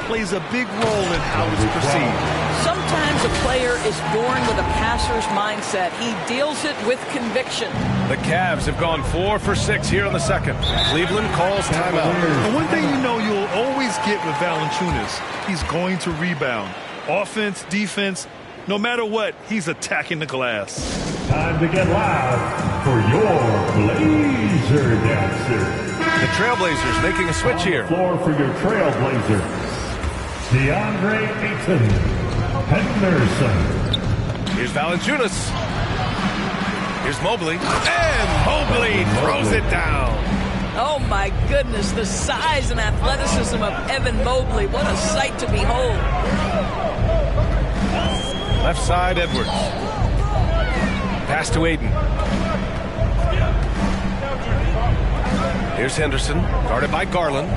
plays a big role in how it's perceived. Sometimes a player is born with a passer's mindset. He deals it with conviction. The Cavs have gone 4 for 6 here in the second. Cleveland calls timeout. And one thing you know you'll always get with Valanciunas, he's going to rebound. Offense, defense, no matter what, he's attacking the glass. Time to get loud for your Blazer Dancer. The Trailblazers making a switch here. Floor for your Trailblazer. DeAndre Ayton. Henderson. Here's Valanciunas. Here's Mobley. And Mobley throws it down. Oh, my goodness, the size and athleticism of Evan Mobley. What a sight to behold. Left side, Edwards. Pass to Ayton. Here's Henderson, guarded by Garland.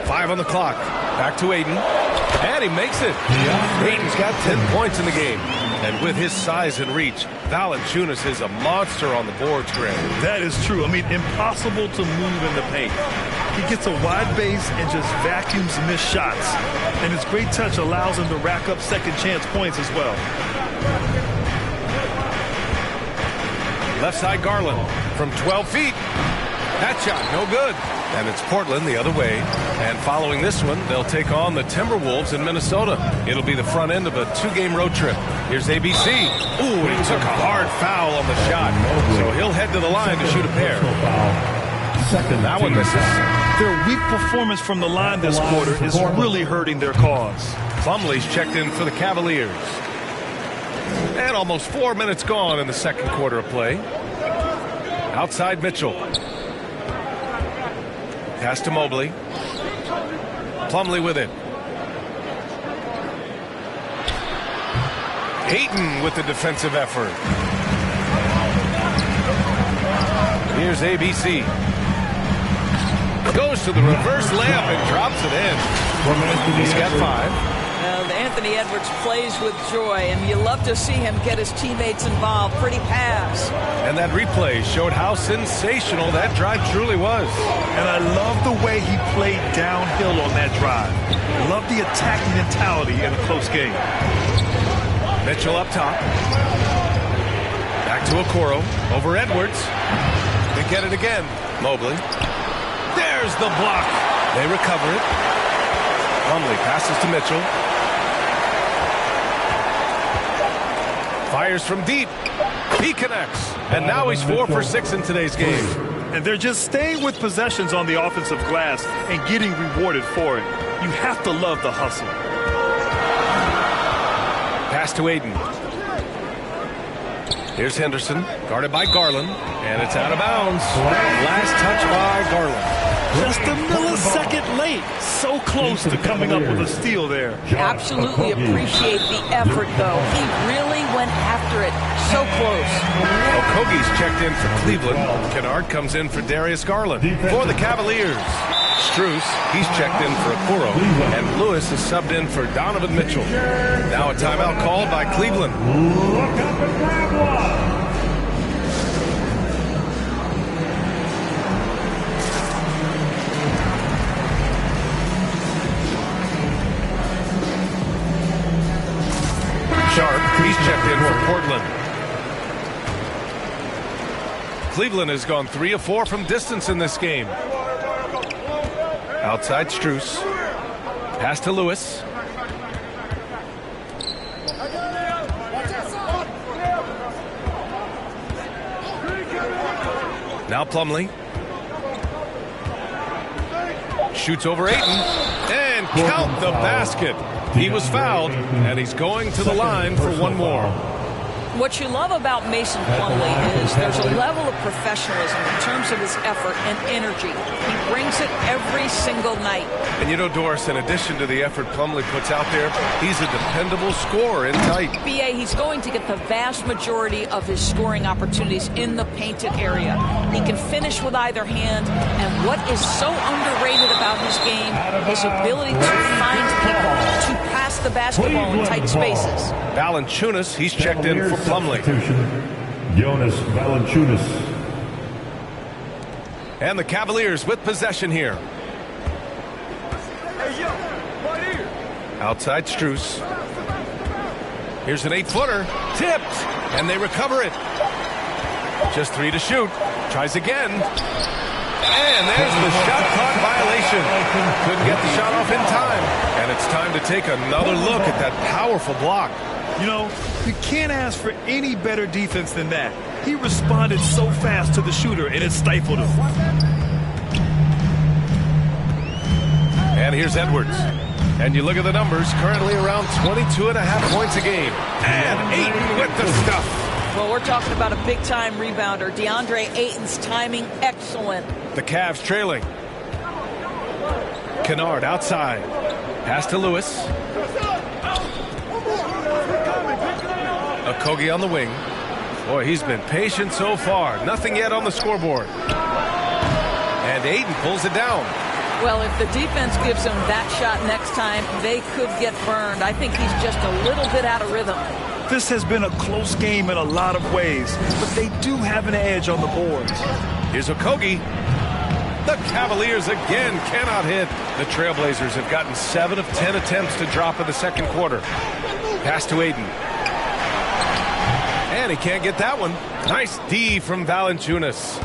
5 on the clock. Back to Ayton. And he makes it. Ayton's got 10 points in the game. And with his size and reach, Valanciunas is a monster on the boards, Grant. That is true. I mean, impossible to move in the paint. He gets a wide base and just vacuums missed shots. And his great touch allows him to rack up second chance points as well. Left side Garland from 12 feet. That shot, no good. And it's Portland the other way. And following this one, they'll take on the Timberwolves in Minnesota. It'll be the front end of a 2-game road trip. Here's ABC. Ooh, he took a hard foul on the shot. So he'll head to the line to shoot a pair. That one misses. Their weak performance from the line this quarter is really hurting their cause. Plumlee's checked in for the Cavaliers. And almost 4 minutes gone in the second quarter of play. Outside Mitchell. Pass to Mobley. Plumlee with it. Ayton with the defensive effort. Here's ABC. Goes to the reverse layup and drops it in. He's got 5. Anthony Edwards plays with joy, and you love to see him get his teammates involved. Pretty pass. And that replay showed how sensational that drive truly was. And I love the way he played downhill on that drive. Love the attacking mentality in a close game. Mitchell up top. Back to Okoro. Over Edwards. They get it again. Mobley. There's the block. They recover it. Plumlee passes to Mitchell. Fires from deep. He connects. And now he's 4 for 6 in today's game. And they're just staying with possessions on the offensive glass and getting rewarded for it. You have to love the hustle. Pass to Ayton. Here's Henderson, guarded by Garland, and it's out of bounds. Last touch by Garland. Just a millisecond late. So close to coming up with a steal there. Absolutely appreciate the effort, though. He really went after it. So close. Okogie's checked in for Cleveland. Kennard comes in for Darius Garland. For the Cavaliers, Strus, he's checked in for Okoro. And Lewis is subbed in for Donovan Mitchell. Now a timeout called by Cleveland. Look up and grab one. Sharp, he's checked in for Portland. Cleveland has gone 3 of 4 from distance in this game. Outside Strus. Pass to Lewis. Now Plumlee. Shoots over Ayton. And count the basket. He was fouled, and he's going to the line for one more. What you love about Mason Plumlee is there's a level of professionalism in terms of his effort and energy. He brings it every single night. And you know, Doris, in addition to the effort Plumlee puts out there, he's a dependable scorer in tight. BA, he's going to get the vast majority of his scoring opportunities in the painted area. He can finish with either hand, and what is so underrated about his game, his ability to find people, to pass the basketball in tight spaces. Valanciunas, he's checked in for Plumlee. Jonas Valanciunas. And the Cavaliers with possession here. Outside Strus. Here's an 8-footer. Tipped. And they recover it. Just 3 to shoot. Tries again. And there's the shot clock violation. Couldn't get the shot off in time. And it's time to take another look at that powerful block. You know, you can't ask for any better defense than that. He responded so fast to the shooter, and it stifled him. And here's Edwards. And you look at the numbers, currently around 22.5 points a game. And Ayton with the stuff. Well, we're talking about a big-time rebounder. DeAndre Ayton's timing, excellent. The Cavs trailing. Kennard outside. Pass to Lewis. Okogie on the wing. Boy, he's been patient so far. Nothing yet on the scoreboard. And Ayton pulls it down. Well, if the defense gives him that shot next time, they could get burned. I think he's just a little bit out of rhythm. This has been a close game in a lot of ways, but they do have an edge on the boards. Here's Okogie. The Cavaliers again cannot hit. The Trailblazers have gotten 7 of 10 attempts to drop in the second quarter. Pass to Ayton. And he can't get that one. Nice D from Valanciunas.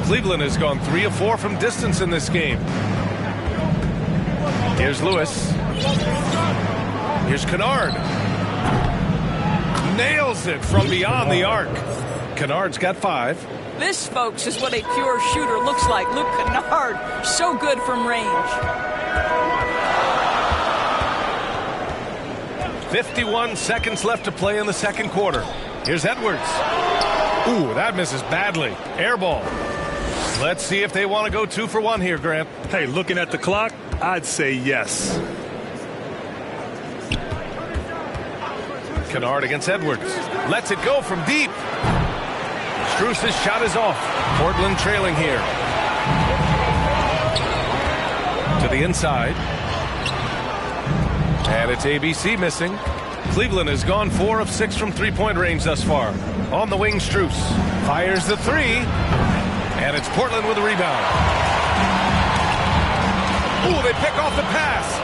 Cleveland has gone 3 of 4 from distance in this game. Here's Lewis. Here's Kennard. Nails it from beyond the arc. Kennard's got 5. This, folks, is what a pure shooter looks like. Luke Kennard, so good from range. 51 seconds left to play in the second quarter. Here's Edwards. Ooh, that misses badly. Air ball. Let's see if they want to go 2 for 1 here, Grant. Hey, looking at the clock, I'd say yes. Kennard against Edwards. Lets it go from deep. Strus's shot is off. Portland trailing here. To the inside. And it's ABC missing. Cleveland has gone 4 of 6 from three-point range thus far. On the wing, Strus fires the 3. And it's Portland with a rebound. Ooh, they pick off the pass.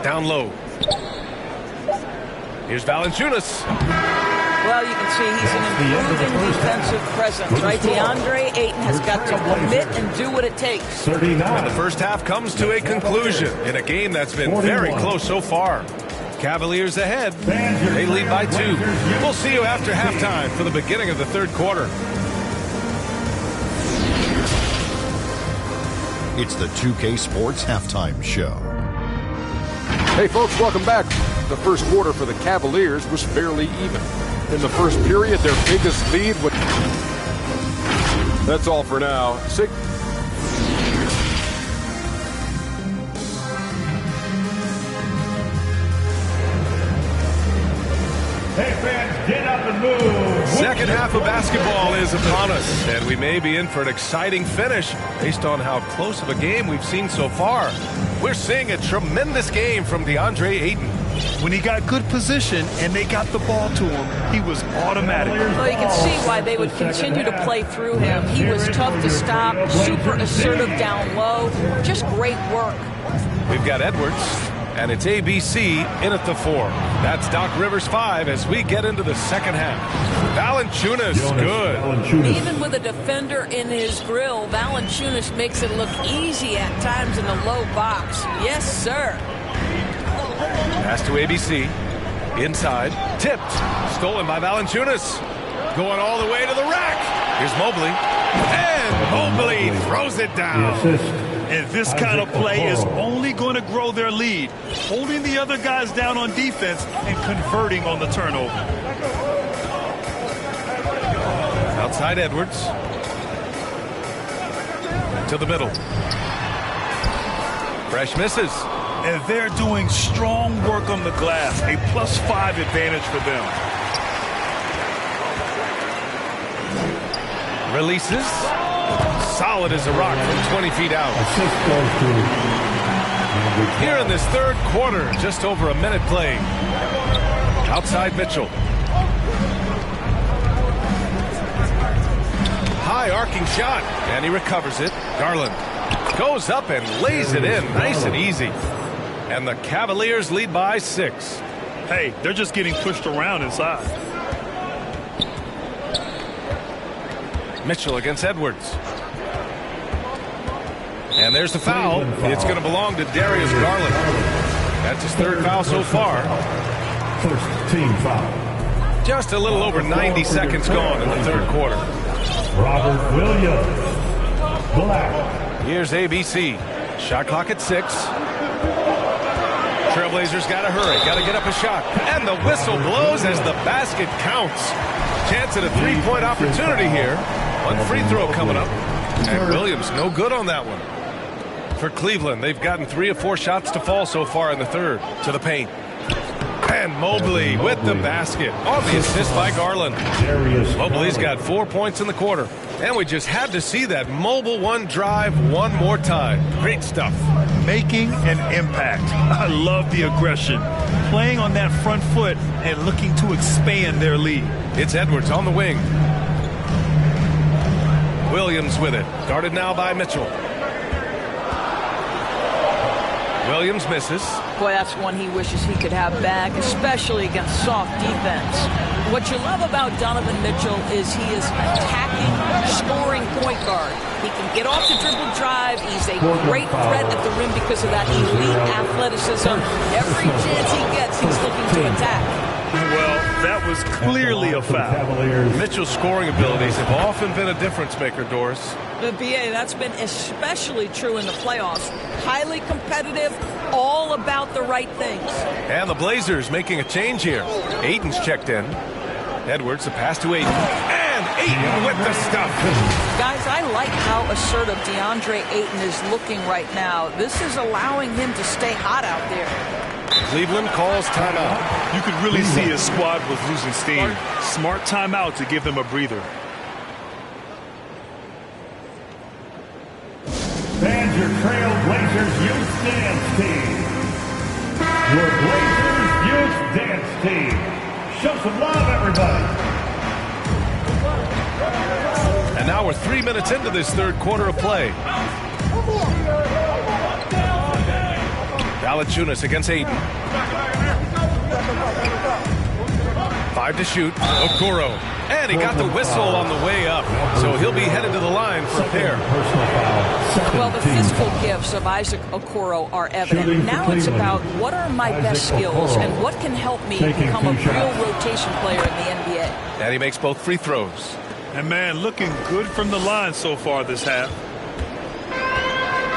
Down low. Here's Valanciunas. Well, you can see he's an improving defensive presence, right? DeAndre Ayton has got to commit and do what it takes. And the first half comes to a conclusion in a game that's been very close so far. Cavaliers ahead. They lead by 2. We'll see you after halftime for the beginning of the third quarter. It's the 2K Sports Halftime Show. Hey folks, welcome back. The first quarter for the Cavaliers was fairly even. In the first period, their biggest lead was... That's all for now. Hey fans, get up and move. Second half of basketball is upon us, and we may be in for an exciting finish based on how close of a game we've seen so far. We're seeing a tremendous game from DeAndre Ayton. When he got good position and they got the ball to him, he was automatic. Well, you can see why they would continue to play through him. He was tough to stop, super assertive down low, just great work. We've got Edwards, and it's ABC in at the 4. That's Doc Rivers 5 as we get into the second half. Valanciunas, good. Even with a defender in his grill, Valanciunas makes it look easy at times in the low box. Yes, sir. Pass to ABC. Inside. Tipped. Stolen by Valanciunas. Going all the way to the rack. Here's Mobley. And Mobley throws it down. And this kind of play is only going to grow their lead. Holding the other guys down on defense and converting on the turnover. Outside Edwards. To the middle. Fresh misses. And they're doing strong work on the glass. A +5 advantage for them. Releases. Solid as a rock from 20 feet out. Here in this third quarter, just over a minute played. Outside Mitchell. High arcing shot, and he recovers it. Garland goes up and lays it in nice and easy. And the Cavaliers lead by 6. Hey, they're just getting pushed around inside. Mitchell against Edwards. And there's the foul. It's going to belong to Darius Garland. That's his third foul so far. First team foul. Just a little over 90 seconds gone in the third quarter. Robert Williams. Black. Here's ABC. Shot clock at 6. Trailblazers got to hurry. Got to get up a shot. And the whistle blows as the basket counts. Chance at a three-point opportunity here. One free throw coming up. And Williams no good on that one. For Cleveland, they've gotten 3 of 4 shots to fall so far in the third. To the paint. And Mobley with the basket on the assist by Garland. Mobley's got 4 points in the quarter. And we just had to see that mobile one drive one more time. Great stuff. Making an impact. I love the aggression. Playing on that front foot and looking to expand their lead. It's Edwards on the wing. Williams with it. Guarded now by Mitchell. Williams misses. Boy, that's one he wishes he could have back, especially against soft defense. What you love about Donovan Mitchell is he is attacking, scoring point guard. He can get off the dribble drive. He's a great threat at the rim because of that elite athleticism. Every chance he gets, he's looking to attack. Well, that was clearly a foul. Mitchell's scoring abilities have often been a difference maker, Doris. The BA, that's been especially true in the playoffs. Highly competitive, all about the right things. And the Blazers making a change here. Ayton's checked in. Edwards, the pass to Ayton. And Ayton with the stuff. Guys, I like how assertive DeAndre Ayton is looking right now. This is allowing him to stay hot out there. Cleveland calls timeout. You could really see his squad was losing steam. Smart timeout to give them a breather. Fans, your Trailblazers Youth Dance Team. Your Blazers Youth Dance Team. Show some love, everybody. And now we're 3 minutes into this third quarter of play. Valanciunas against Ayton. 5 to shoot. Okoro. And he got the whistle on the way up. So he'll be headed to the line for a pair. Well, the physical gifts of Isaac Okoro are evident. Now it's about what are my best skills and what can help me become a real rotation player in the NBA. And he makes both free throws. And man, looking good from the line so far this half.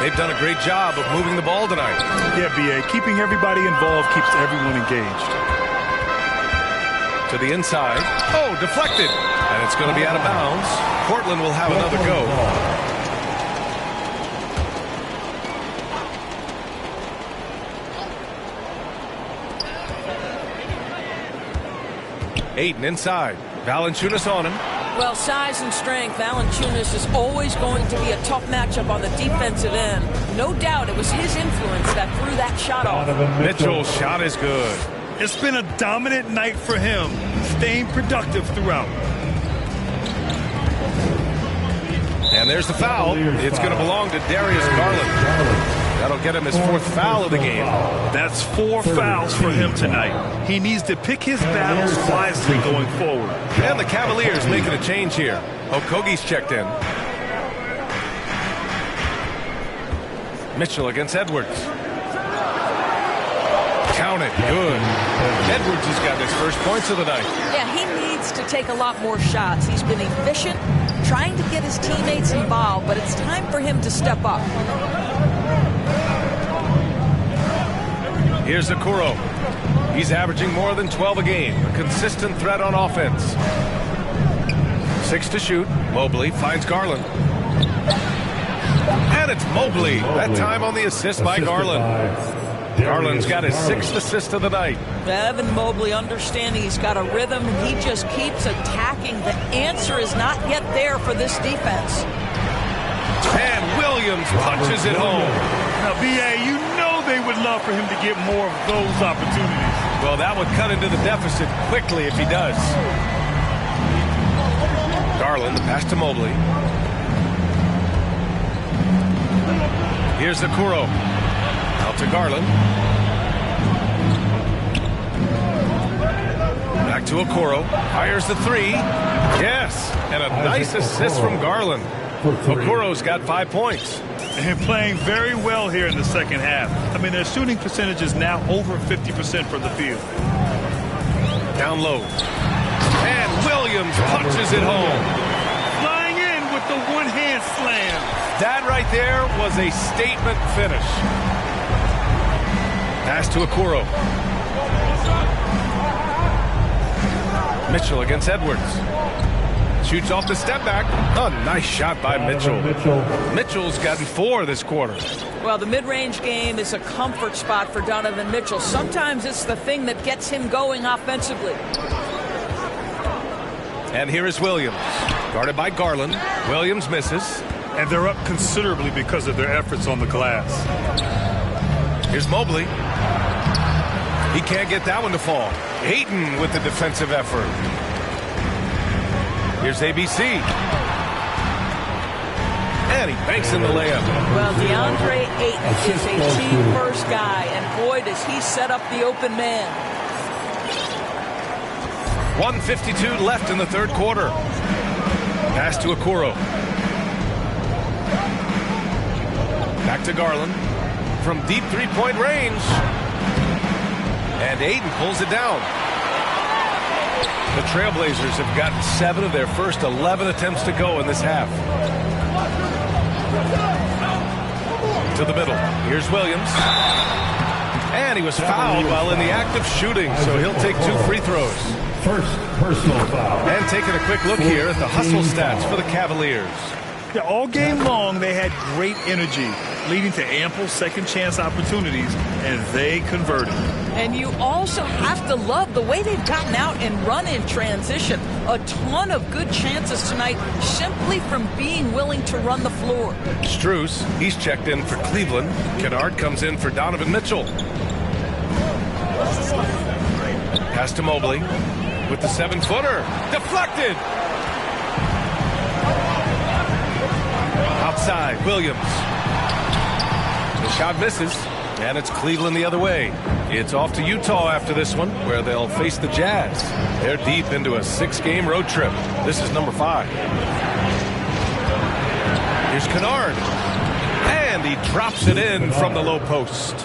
They've done a great job of moving the ball tonight. Yeah, B.A. Keeping everybody involved keeps everyone engaged. To the inside. Oh, deflected. And it's going to be out of bounds. Portland will have another go. Ayton inside. Valanciunas on him. Well, size and strength, Valanciunas is always going to be a tough matchup on the defensive end. No doubt it was his influence that threw that shot off. Mitchell's shot is good. It's been a dominant night for him, staying productive throughout. And there's the foul. It's going to belong to Darius Garland. That'll get him his 4th foul of the game. That's 4 fouls for him tonight. He needs to pick his battles wisely going forward. And the Cavaliers making a change here. Okogie's checked in. Mitchell against Edwards. Count it. Good. Edwards has got his first points of the night. Yeah, he needs to take a lot more shots. He's been efficient, trying to get his teammates involved, but it's time for him to step up. Here's Okoro. He's averaging more than 12 a game. A consistent threat on offense. 6 to shoot. Mobley finds Garland. And it's Mobley. That time on the assist by Garland. Garland's got his 6th assist of the night. Evan Mobley understanding he's got a rhythm, and he just keeps attacking. The answer is not yet there for this defense. And Williams punches it home. Now, B.A., you know they would love for him to get more of those opportunities. Well, that would cut into the deficit quickly if he does. Garland, the pass to Mobley. Here's Okoro. Out to Garland. Back to Okoro. Fires the 3. Yes. And a nice assist from Garland. Okoro's got 5 points. And playing very well here in the second half. I mean, their shooting percentage is now over 50% from the field. Down low. And Williams punches it home. Flying in with the one-hand slam. That right there was a statement finish. Pass to Okoro. Mitchell against Edwards. Shoots off the step back. A nice shot by Mitchell. Mitchell's gotten 4 this quarter. Well, the mid-range game is a comfort spot for Donovan Mitchell. Sometimes it's the thing that gets him going offensively. And here is Williams. Guarded by Garland. Williams misses. And they're up considerably because of their efforts on the glass. Here's Mobley. He can't get that one to fall. Ayton with the defensive effort. Here's ABC. And he banks in the layup. Well, DeAndre Ayton is a team-first guy, and boy, does he set up the open man. 1:52 left in the third quarter. Pass to Okoro. Back to Garland. From deep three-point range. And Ayton pulls it down. The Trailblazers have gotten 7 of their first 11 attempts to go in this half. To the middle. Here's Williams. And he was fouled while in the act of shooting, so he'll take 2 free throws. First personal foul. And taking a quick look here at the hustle stats for the Cavaliers. Yeah, all game long, they had great energy, leading to ample second chance opportunities, and they converted. And you also have to love the way they've gotten out and run in transition. A ton of good chances tonight simply from being willing to run the floor. Strus, he's checked in for Cleveland. Kennard comes in for Donovan Mitchell. Pass to Mobley with the 7-footer. Deflected! Outside, Williams. The shot misses, and it's Cleveland the other way. It's off to Utah after this one, where they'll face the Jazz. They're deep into a 6-game road trip. This is number 5. Here's Kennard. And he drops it in from the low post.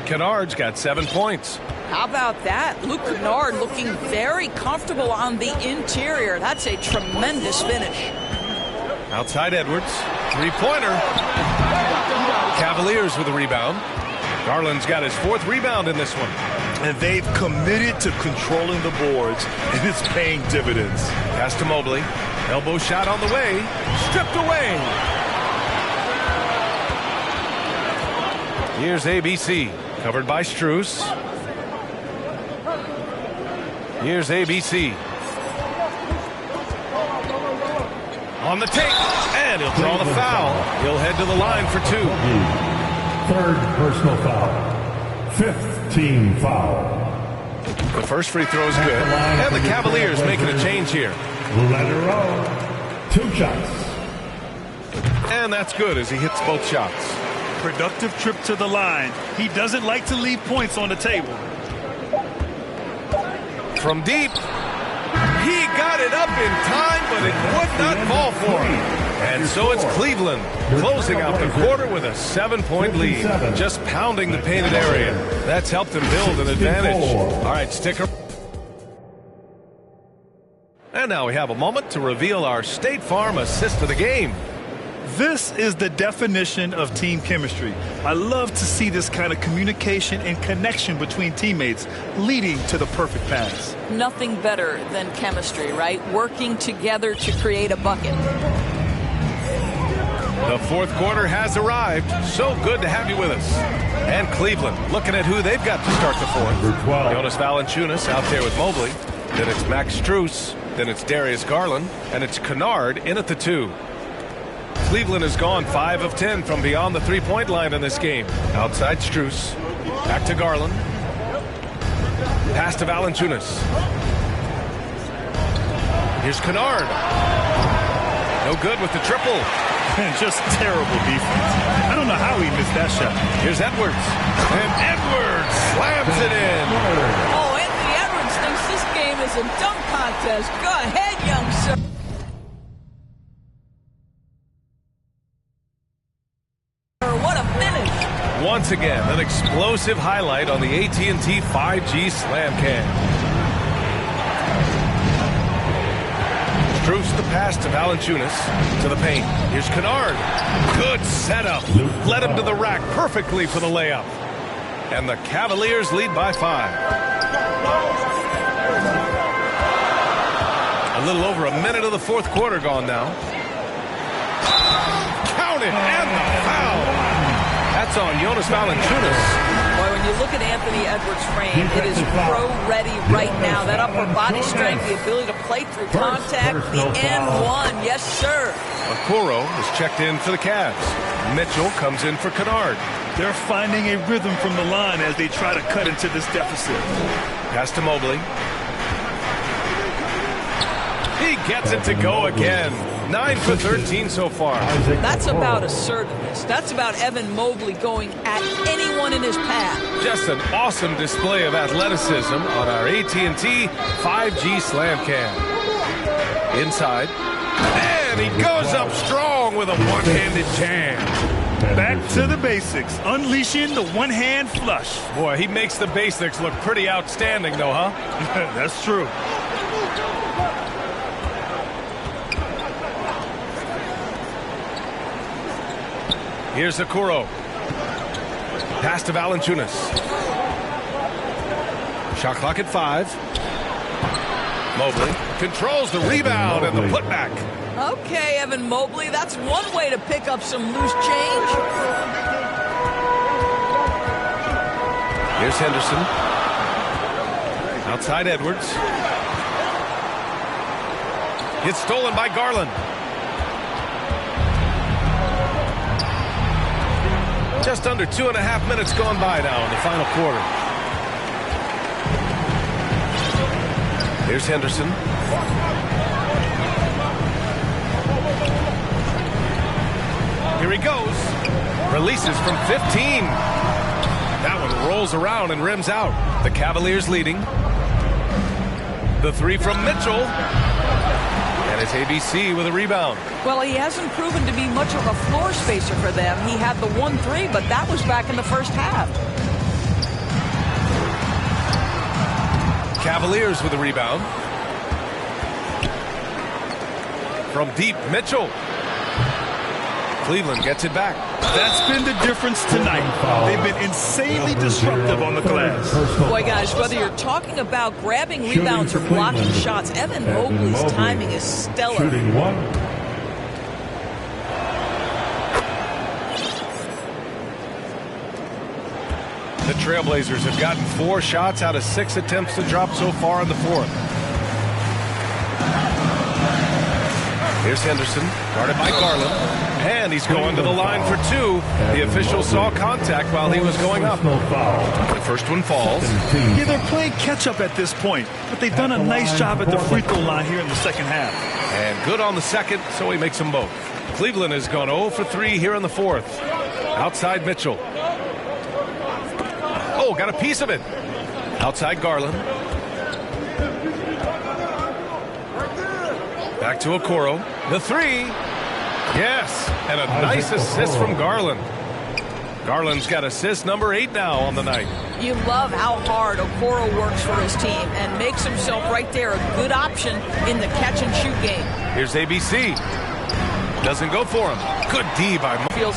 Kennard's got 7 points. How about that? Luke Kennard looking very comfortable on the interior. That's a tremendous finish. Outside Edwards. 3-pointer. Cavaliers with the rebound. Garland's got his 4th rebound in this one. And they've committed to controlling the boards, and it's paying dividends. Pass to Mobley. Elbow shot on the way. Stripped away. Here's ABC. Covered by Strus. Here's ABC. On the take. And he'll draw the foul. He'll head to the line for 2. 3rd personal foul. 5th team foul. The first free throw is good. And the Cavaliers making a change here. Let her roll. 2 shots. And that's good as he hits both shots. Productive trip to the line. He doesn't like to leave points on the table. From deep. He got it up in time, but it would not fall for him. And so it's Cleveland closing out the quarter with a 7-point lead. Just pounding the painted area. That's helped them build an advantage. All right, sticker. And now we have a moment to reveal our State Farm assist of the game. This is the definition of team chemistry. I love to see this kind of communication and connection between teammates leading to the perfect pass. Nothing better than chemistry, right? Working together to create a bucket. The 4th quarter has arrived. So good to have you with us. And Cleveland looking at who they've got to start the 4th. Jonas Valanciunas out there with Mobley. Then it's Max Strus. Then it's Darius Garland. And it's Kennard in at the 2. Cleveland has gone 5 of 10 from beyond the 3-point line in this game. Outside Strus. Back to Garland. Pass to Valanciunas. Here's Kennard. No good with the triple. And just terrible defense. I don't know how he missed that shot. Here's Edwards. And Edwards slams it in. Oh, Anthony Edwards thinks this game is a dunk contest. Go ahead, young sir. What a finish. Once again, an explosive highlight on the AT&T 5G Slam Cam. Strus the pass to Valanciunas to the paint. Here's Kennard. Good setup. Led him to the rack perfectly for the layup. And the Cavaliers lead by 5. A little over a minute of the 4th quarter gone now. Count it, and the foul. That's on Jonas Valanciunas. Boy, when you look at Anthony Edwards' frame, it is pro-ready right now. That upper body strength, the ability to play through contact, the N1, yes, sir. Okoro is checked in for the Cavs. Mitchell comes in for Kennard. They're finding a rhythm from the line as they try to cut into this deficit. Pass to Mobley. He gets it to go again. 9 for 13 so far. That's about assertiveness. That's about Evan Mobley going at anyone in his path. Just an awesome display of athleticism on our AT&T 5G Slam Cam. Inside. And he goes up strong with a one-handed jam. Back to the basics. Unleashing the one-hand flush. Boy, he makes the basics look pretty outstanding, though, huh? That's true. Here's Okoro. Pass to Valanciunas. Shot clock at 5. Mobley controls the rebound and the putback. Okay, Evan Mobley, that's one way to pick up some loose change. Here's Henderson. Outside Edwards. It's stolen by Garland. Just under 2.5 minutes gone by now in the final quarter. Here's Henderson. Here he goes. Releases from 15. That one rolls around and rims out. The Cavaliers leading. The 3 from Mitchell. And it's ABC with a rebound. Well, he hasn't proven to be much of a floor spacer for them. He had the 1-3, but that was back in the first half. Cavaliers with a rebound. From deep, Mitchell. Cleveland gets it back. That's been the difference tonight. They've been insanely disruptive on the glass. Boy, guys, whether you're talking about grabbing rebounds or blocking shots, Evan Mobley's timing is stellar. The Trailblazers have gotten 4 shots out of 6 attempts to drop so far in the fourth. Here's Henderson, guarded by Garland, and he's going to the line for 2. The official saw contact while he was going up. The first one falls. Yeah, they're playing catch-up at this point, but they've done a nice job at the free throw line here in the second half. And good on the second, so he makes them both. Cleveland has gone 0 for 3 here in the fourth. Outside Mitchell. Oh, got a piece of it. Outside Garland. Back to Okoro. The 3. Yes, and a nice assist from Garland. Garland's got assist number 8 now on the night. You love how hard Okoro works for his team and makes himself right there a good option in the catch-and-shoot game. Here's ABC. Doesn't go for him. Good D by Feels